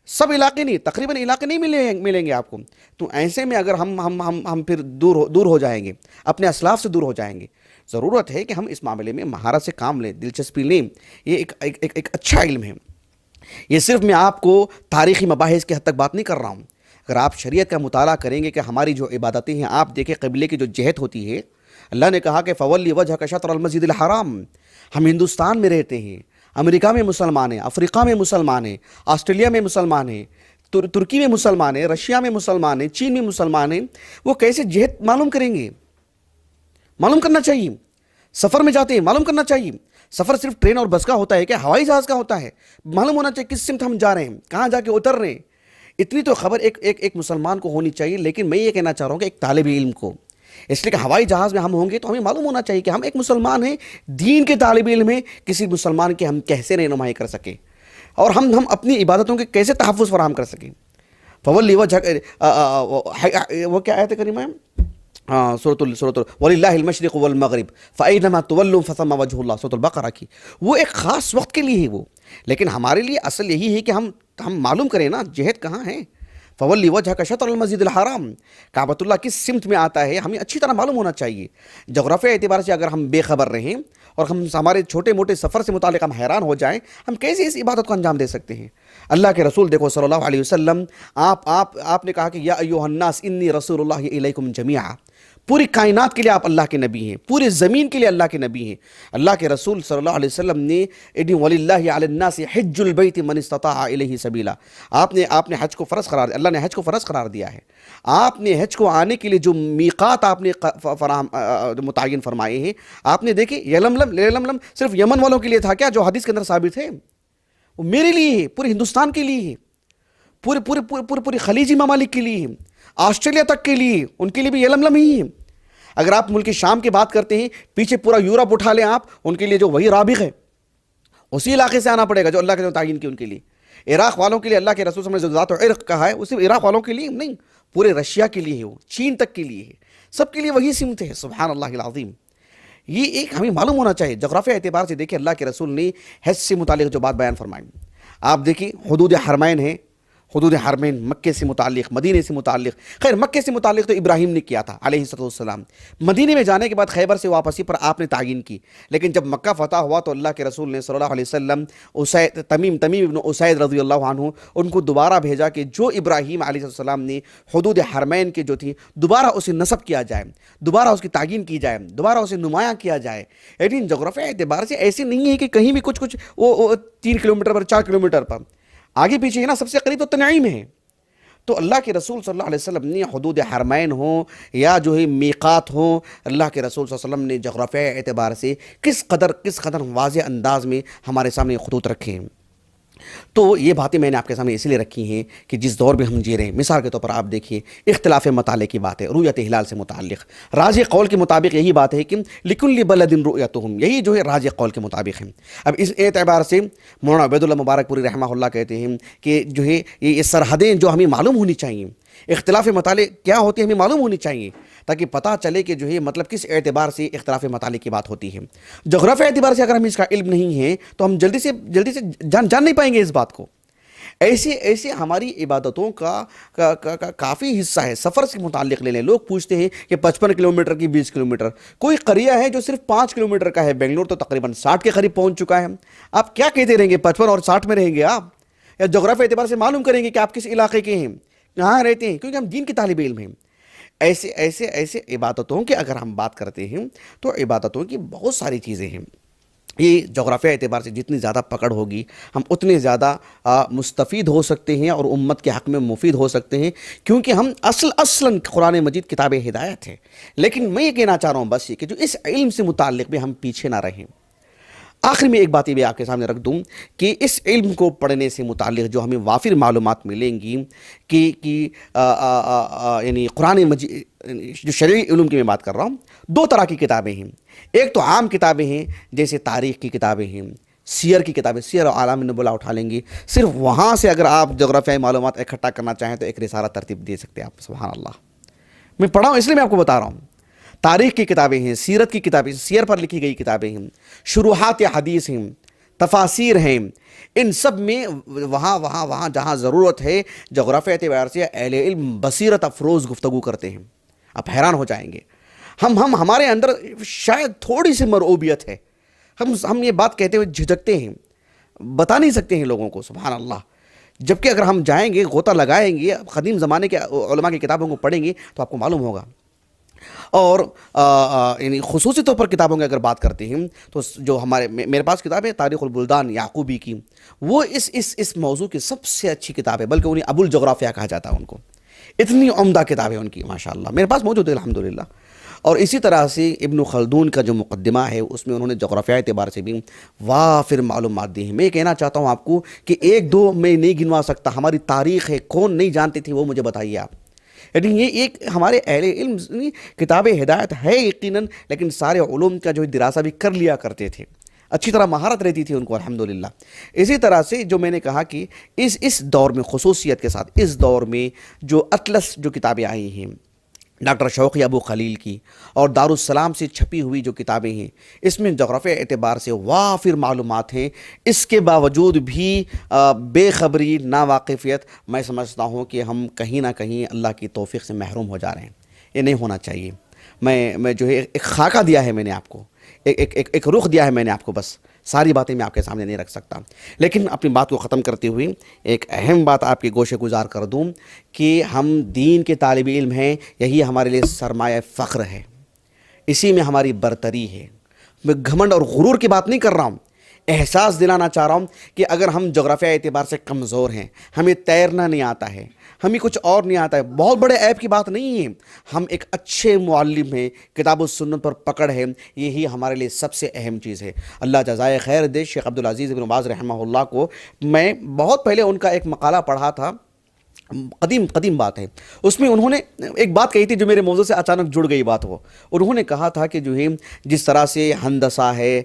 سب علاقے نہیں، تقریباً علاقے نہیں ملیں گے آپ کو۔ تو ایسے میں اگر ہم پھر دور ہو جائیں گے، اپنے اسلاف سے دور ہو جائیں گے۔ ضرورت ہے کہ ہم اس معاملے میں مہارت سے کام لیں، دلچسپی لیں۔ یہ ایک اچھا علم ہے۔ یہ صرف میں آپ کو تاریخی مباحث کی حد تک بات نہیں کر رہا ہوں۔ اگر آپ شریعت کا مطالعہ کریں گے کہ ہماری جو عبادتیں ہیں، آپ دیکھیں قبلے کی جو جہت ہوتی ہے، اللہ نے کہا کہ فولی وجہک شطر المسجد الحرام۔ ہم ہندوستان میں رہتے ہیں، امریکہ میں مسلمان ہیں، افریقہ میں مسلمان ہیں، آسٹریلیا میں مسلمان ہیں، ترکی میں مسلمان ہیں، رشیا میں مسلمان ہیں، چین میں مسلمان ہیں۔ وہ کیسے جہت معلوم کریں گے؟ معلوم کرنا چاہیے۔ سفر میں جاتے ہیں، معلوم کرنا چاہیے۔ سفر صرف ٹرین اور بس کا ہوتا ہے کہ ہوائی جہاز کا ہوتا ہے؟ معلوم ہونا چاہیے کس سمت ہم جا رہے ہیں، کہاں جا کے اتر رہے ہیں۔ اتنی تو خبر ایک مسلمان کو ہونی چاہیے۔ لیکن میں یہ کہنا چاہ رہا ہوں کہ ایک طالب علم کو، اس لیے کہ ہوائی جہاز میں ہم ہوں گے تو ہمیں معلوم ہونا چاہیے کہ ہم ایک مسلمان ہیں، دین کے طالب علم ہیں، کسی مسلمان کے ہم کیسے رہنمائی کر سکیں اور ہم اپنی عبادتوں کے کیسے تحفظ فراہم کر سکیں۔ فولی وجہ وہ کیا آیت کریمہ ہے؟ سورۃ وَلِلَّهِ الْمَشْرِقُ وَالْمَغْرِبُ فَأَيْنَمَا تُوَلُّوا فَثَمَّ وَجْهُ اللَّهِ، سورۃ البقرہ کی۔ وہ ایک خاص وقت کے لیے ہے وہ، لیکن ہمارے لیے اصل یہی ہے کہ ہم معلوم کریں نا جہت کہاں ہے۔ فولی وجہک شطر المسجد الحرام، کعبۃ اللہ کس سمت میں آتا ہے ہمیں اچھی طرح معلوم ہونا چاہیے۔ جغرافیہ اعتبار سے اگر ہم بے خبر رہیں اور ہمارے چھوٹے موٹے سفر سے متعلق ہم حیران ہو جائیں، ہم کیسے اس عبادت کو انجام دے سکتے ہیں؟ اللہ کے رسول دیکھو صلی اللہ علیہ وسلم، آپ نے کہا کہ یا ایھا الناس انی رسول اللہ الیکم جمیعا۔ پوری کائنات کے لیے آپ اللہ کے نبی ہیں، پورے زمین کے لیے اللہ کے نبی ہیں۔ اللہ کے رسول صلی اللہ علیہ وسلم نے وَلِلَّهِ عَلَى النَّاسِ حِجُّ الْبَيْتِ مَنِ اسْتَطَاعَ إِلَيْهِ سَبِيلًا، آپ نے حج کو فرض قرار دیا، اللہ نے حج کو فرض قرار دیا ہے۔ آپ نے حج کو آنے کے لیے جو میقات آپ نے متعین فرمائے ہیں، آپ نے دیکھے یلملم صرف یمن والوں کے لیے تھا کیا جو حدیث کے اندر ثابت ہے؟ وہ میرے لیے ہے، پورے ہندوستان کے لیے ہے، پورے خلیجی ممالک کے لیے ہے، آسٹریلیا تک کے لیے، ان کے لیے بھی یلملم ہی ہے۔ اگر آپ ملک شام کی بات کرتے ہیں، پیچھے پورا یورپ اٹھا لیں آپ، ان کے لیے جو وہی رابغ ہے، اسی علاقے سے آنا پڑے گا جو اللہ کے جو تعین کی ان کے لیے۔ عراق والوں کے لیے اللہ کے رسول صلی اللہ علیہ وسلم نے جو ذات و عرق کہا ہے، وہ صرف عراق والوں کے لیے نہیں، پورے رشیا کے لیے ہے، وہ چین تک کے لیے ہے، سب کے لیے وہی سمت ہے۔ سبحان اللہ العظیم۔ یہ ایک ہمیں معلوم ہونا چاہیے۔ جغرافیہ اعتبار سے دیکھیں، اللہ کے رسول نے حج سے متعلق جو بات بیان فرمائی، آپ دیکھیں حدود حرمین ہیں، حدود حرمین مکے سے متعلق، مدینے سے متعلق۔ خیر مکے سے متعلق تو ابراہیم نے کیا تھا علیہ السلام، مدینے میں جانے کے بعد خیبر سے واپسی پر آپ نے تعین کی۔ لیکن جب مکہ فتح ہوا تو اللہ کے رسول نے صلی اللہ علیہ وسلم تمیم ابن اسید رضی اللہ عنہ ان کو دوبارہ بھیجا کہ جو ابراہیم علیہ السلام نے حدود حرمین کے جو تھی دوبارہ اسے نصب کیا جائے، دوبارہ اس کی تعین کی جائے، دوبارہ اسے نمایاں کیا جائے۔ لیکن جغرافیہ اعتبار سے ایسی نہیں ہے کہ کہیں بھی کچھ وہ 3 کلومیٹر پر 4 کلومیٹر پر آگے پیچھے ہے نا، سب سے قریب تو تنعیم ہے۔ تو اللہ کے رسول صلی اللہ علیہ وسلم نے حدود حرمین ہوں یا جو ہے میقات ہوں، اللہ کے رسول صلی اللہ علیہ وسلم نے جغرافیہ اعتبار سے کس قدر واضح انداز میں ہمارے سامنے خطوط رکھے ہیں۔ تو یہ باتیں میں نے آپ کے سامنے اس لیے رکھی ہیں کہ جس دور میں ہم جی رہے ہیں، مثال کے طور پر آپ دیکھیے اختلاف مطالعے کی بات ہے، رؤیت ہلال سے متعلق راجح قول کے مطابق یہی بات ہے کہ لکل بلد رؤیتہم، یہی جو ہے راجح قول کے مطابق ہے۔ اب اس اعتبار سے مولانا عبید اللہ مبارک پوری رحمہ اللہ کہتے ہیں کہ جو ہے یہ سرحدیں جو ہمیں معلوم ہونی چاہیے، اختلاف مطالعے کیا ہوتی ہے ہمیں معلوم ہونی چاہیے، تاکہ پتہ چلے کہ جو ہے مطلب کس اعتبار سے اختلاف مطالعے کی بات ہوتی ہے۔ جغرافیہ اعتبار سے اگر ہم اس کا علم نہیں ہے تو ہم جلدی سے جان نہیں پائیں گے اس بات کو۔ ایسے ہماری عبادتوں کا کافی حصہ ہے۔ سفر سے متعلق لے لیں، لوگ پوچھتے ہیں کہ 55 کلومیٹر کی 20 کلومیٹر، کوئی قریہ ہے جو صرف 5 کلومیٹر کا ہے، بنگلور تو تقریباً 60 کے قریب پہنچ چکا ہے۔ آپ کیا کہتے رہیں گے، 55 اور 60 میں رہیں گے آپ؟ یا جغرافیہ اعتبار سے معلوم کریں گے کہ آپ کس علاقے کے ہیں، کہاں رہتے ہیں، کیونکہ ہم دین کے طالب علم ہیں۔ ایسے ایسے ایسے عبادتوں کی اگر ہم بات کرتے ہیں تو عبادتوں کی بہت ساری چیزیں ہیں. یہ جغرافیہ اعتبار سے جتنی زیادہ پکڑ ہوگی ہم اتنے زیادہ مستفید ہو سکتے ہیں اور امت کے حق میں مفید ہو سکتے ہیں, کیونکہ ہم اصلاً قرآن مجید کتاب ہدایت ہے. لیکن میں یہ کہنا چاہ رہا ہوں بس یہ کہ جو اس علم سے متعلق بھی ہم پیچھے نہ رہیں. آخر میں ایک بات یہ بھی آپ کے سامنے رکھ دوں کہ اس علم کو پڑھنے سے متعلق جو ہمیں وافر معلومات ملیں گی کہ یعنی قرآن مجید جو شرعی علوم کی میں بات کر رہا ہوں, دو طرح کی کتابیں ہیں. ایک تو عام کتابیں ہیں جیسے تاریخ کی کتابیں ہیں, سیر کی کتابیں, سیر اعلام النبلاء اٹھا لیں گے, صرف وہاں سے اگر آپ جغرافیائی معلومات اکٹھا کرنا چاہیں تو ایک رسالہ ترتیب دے سکتے ہیں آپ. سبحان اللہ, میں پڑھا ہوں اس لیے میں آپ کو بتا رہا ہوں. تاریخ کی کتابیں ہیں, سیرت کی کتابیں, سیر پر لکھی گئی کتابیں ہیں, شروحات حدیث ہیں, تفاسیر ہیں. ان سب میں وہاں جہاں ضرورت ہے جغرافیہ اعتبار سے اہل علم بصیرت افروز گفتگو کرتے ہیں. آپ حیران ہو جائیں گے. ہمارے اندر شاید تھوڑی سی مرعوبیت ہے, ہم یہ بات کہتے ہوئے جھجکتے ہیں, بتا نہیں سکتے ہیں لوگوں کو. سبحان اللہ. جبکہ اگر ہم جائیں گے, غوطہ لگائیں گے, قدیم زمانے کے علماء کی کتابوں کو پڑھیں گے تو آپ کو معلوم ہوگا. اور یعنی خصوصی طور پر کتابوں کی اگر بات کرتے ہیں تو جو میرے پاس کتاب ہے تاریخ البلدان یعقوبی کی, وہ اس موضوع کی سب سے اچھی کتاب ہے, بلکہ انہیں ابو الجغرافیہ کہا جاتا ہے ان کو. اتنی عمدہ کتاب ہے ان کی ماشاءاللہ, میرے پاس موجود ہے الحمدللہ. اور اسی طرح سے ابن خلدون کا جو مقدمہ ہے اس میں انہوں نے جغرافیہ اعتبار سے بھی وافر معلومات دی ہیں. میں کہنا چاہتا ہوں آپ کو کہ ایک دو میں نہیں گنوا سکتا. ہماری تاریخ ہے, کون نہیں جانتے تھے وہ مجھے بتائیے آپ. یعنی یہ ایک ہمارے اہل علم کتاب ہدایت ہے یقیناً, لیکن سارے علوم کا جو دراسہ بھی کر لیا کرتے تھے, اچھی طرح مہارت رہتی تھی ان کو الحمدللہ. اسی طرح سے جو میں نے کہا کہ اس دور میں خصوصیت کے ساتھ اس دور میں جو اطلس جو کتابیں آئی ہیں ڈاکٹر شوقی ابو خلیل کی اور دارالسلام سے چھپی ہوئی جو کتابیں ہیں, اس میں جغرافیہ اعتبار سے وافر معلومات ہیں. اس کے باوجود بھی بے خبری, ناواقفیت, میں سمجھتا ہوں کہ ہم کہیں نہ کہیں اللہ کی توفیق سے محروم ہو جا رہے ہیں. یہ نہیں ہونا چاہیے. میں جو ہے ایک خاکہ دیا ہے میں نے آپ کو, ایک رخ دیا ہے میں نے آپ کو, بس ساری باتیں میں آپ کے سامنے نہیں رکھ سکتا. لیکن اپنی بات کو ختم کرتے ہوئے ایک اہم بات آپ کے گوشے گزار کر دوں کہ ہم دین کے طالب علم ہیں, یہی ہمارے لیے سرمایہ فخر ہے, اسی میں ہماری برتری ہے. میں گھمنڈ اور غرور کی بات نہیں کر رہا ہوں, احساس دلانا چاہ رہا ہوں کہ اگر ہم جغرافیہ اعتبار سے کمزور ہیں, ہمیں تیرنا نہیں آتا ہے, ہمیں کچھ اور نہیں آتا ہے, بہت بڑے عیب کی بات نہیں ہے. ہم ایک اچھے معلم ہیں, کتاب و سنت پر پکڑ ہے, یہی ہمارے لیے سب سے اہم چیز ہے. اللہ جزائے خیر دے شیخ عبدالعزیز بن باز رحمہ اللہ کو. میں بہت پہلے ان کا ایک مقالہ پڑھا تھا, قدیم بات ہے. اس میں انہوں نے ایک بات کہی تھی جو میرے موضوع سے اچانک جڑ گئی بات. وہ انہوں نے کہا تھا کہ جو ہے جس طرح سے ہندسہ ہے,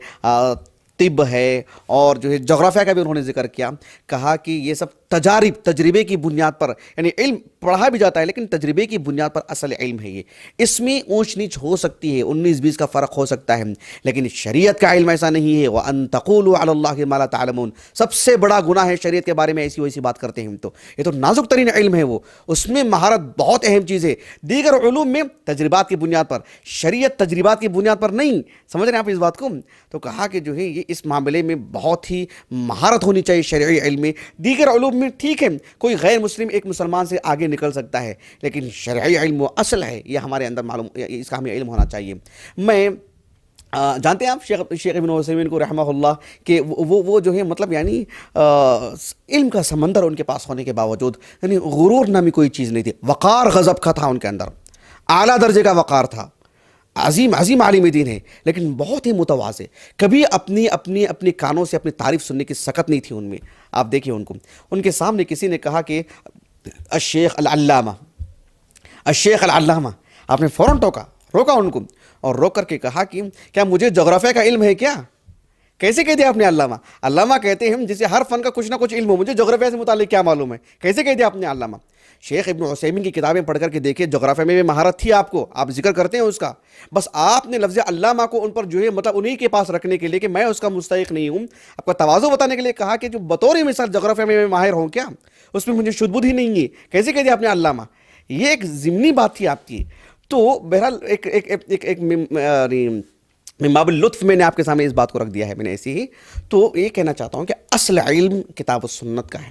طب ہے, اور جو ہے جغرافیہ کا بھی انہوں نے ذکر کیا, کہا کہ یہ سب تجربے کی بنیاد پر, یعنی علم پڑھا بھی جاتا ہے لیکن تجربے کی بنیاد پر اصل علم ہے یہ. اس میں اونچ نیچ ہو سکتی ہے, 19-20 کا فرق ہو سکتا ہے, لیکن شریعت کا علم ایسا نہیں ہے. وَأَن تَقُولُوا عَلَى اللَّهِ مَا لَا تَعْلَمُونَ, سب سے بڑا گناہ ہے شریعت کے بارے میں ایسی ویسی بات کرتے ہیں. تو یہ تو نازک ترین علم ہے, وہ اس میں مہارت بہت اہم چیز ہے. دیگر علوم میں تجربات کی بنیاد پر, شریعت تجربات کی بنیاد پر نہیں. سمجھ رہے ہیں آپ اس بات کو؟ تو کہا کہ جو ہے یہ اس معاملے میں بہت ہی مہارت ہونی چاہیے شرعی علم میں. دیگر علوم میں ٹھیک ہے, کوئی غیر مسلم ایک مسلمان سے آگے نکل سکتا ہے, لیکن شرعی علم وہ اصل ہے, یہ ہمارے اندر معلوم, اس کا ہمیں علم ہونا چاہیے. میں جانتے ہیں آپ شیخ ابن عثیمین کو رحمہ اللہ کہ وہ جو ہے مطلب یعنی علم کا سمندر ان کے پاس ہونے کے باوجود یعنی غرور نامی کوئی چیز نہیں تھی. وقار غضب کا تھا ان کے اندر, اعلیٰ درجے کا وقار تھا. عظیم عالم دین ہے لیکن بہت ہی متواضع. کبھی اپنی کانوں سے اپنی تعریف سننے کی سکت نہیں تھی ان میں. آپ دیکھیے ان کو, ان کے سامنے کسی نے کہا کہ الشیخ العلامہ, آپ نے فوراً روکا ان کو, اور روک کر کے کہا کہ کیا مجھے جغرافیہ کا علم ہے کیا؟ کیسے کہہ دیا آپ نے علامہ؟ علامہ کہتے ہیں جسے ہر فن کا کچھ نہ کچھ علم ہو, مجھے جغرافیہ سے متعلق کیا معلوم ہے, کیسے کہہ دیا آپ نے علامہ؟ شیخ ابن عثیمین کی کتابیں پڑھ کر کے دیکھیں, جغرافیہ میں بھی مہارت تھی آپ کو, آپ ذکر کرتے ہیں اس کا, بس آپ نے لفظ علامہ کو ان پر جو ہے مطلب انہی کے پاس رکھنے کے لیے کہ میں اس کا مستحق نہیں ہوں, آپ کا تواضع بتانے کے لیے کہا کہ جو بطور مثال جغرافیہ میں ماہر ہوں کیا, اس میں مجھے شدھ بدھ ہی نہیں ہے, کیسے کہہ دیا آپ نے علامہ؟ یہ ایک ضمنی بات تھی آپ کی. تو بہرحال ایک من باب اللطف میں نے آپ کے سامنے اس بات کو رکھ دیا ہے میں نے ایسی ہی. تو یہ کہنا چاہتا ہوں کہ اصل علم کتاب و سنت کا ہے.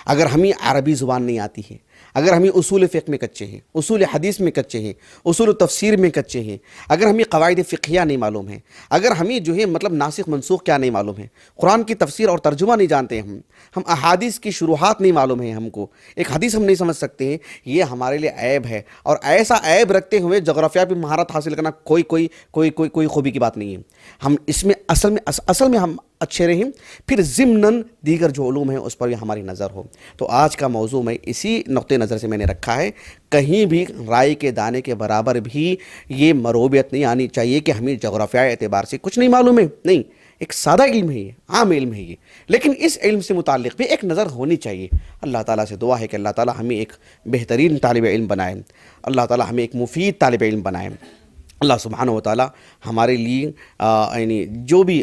اگر ہمیں عربی زبان نہیں آتی ہے, اگر ہمیں اصول فقہ میں کچے ہیں، اصول حدیث میں کچے ہیں، اصول تفسیر میں کچے ہیں، اگر ہمیں قواعد فقہیہ نہیں معلوم ہیں، اگر ہمیں جو ہے مطلب ناسخ منسوخ کیا نہیں معلوم ہے، قرآن کی تفسیر اور ترجمہ نہیں جانتے ہیں، ہم احادیث کی شروحات نہیں معلوم ہیں، ہم کو ایک حدیث ہم نہیں سمجھ سکتے ہیں، یہ ہمارے لیے عیب ہے. اور ایسا عیب رکھتے ہوئے جغرافیہ پہ مہارت حاصل کرنا کوئی خوبی کی بات نہیں ہے. ہم اس میں اصل میں ہم اچھے رہیں، پھر ضمناً دیگر جو علوم ہیں اس پر بھی ہماری نظر ہو. تو آج کا موضوع میں اسی نقطۂ نظر سے میں نے رکھا ہے، کہیں بھی رائے کے دانے کے برابر بھی یہ مروبیت نہیں آنی چاہیے کہ ہمیں جغرافیائی اعتبار سے کچھ نہیں معلوم ہے. نہیں، ایک سادہ علم ہے، یہ عام علم ہے یہ، لیکن اس علم سے متعلق بھی ایک نظر ہونی چاہیے. اللہ تعالیٰ سے دعا ہے کہ اللہ تعالیٰ ہمیں ایک بہترین طالب علم بنائے، اللہ تعالیٰ ہمیں ایک مفید طالب علم بنائے. اللہ سبحانہ و تعالیٰ ہمارے لیے یعنی جو بھی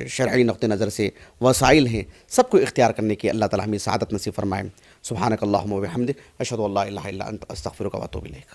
شرعی نقطہ نظر سے وسائل ہیں سب کو اختیار کرنے کی اللہ تعالیٰ ہمیں سعادت نصیب فرمائے. سبحانک اللہم و بحمدک، اشہد ان لا الہ الا انت، استغفرک و اتوب الیک.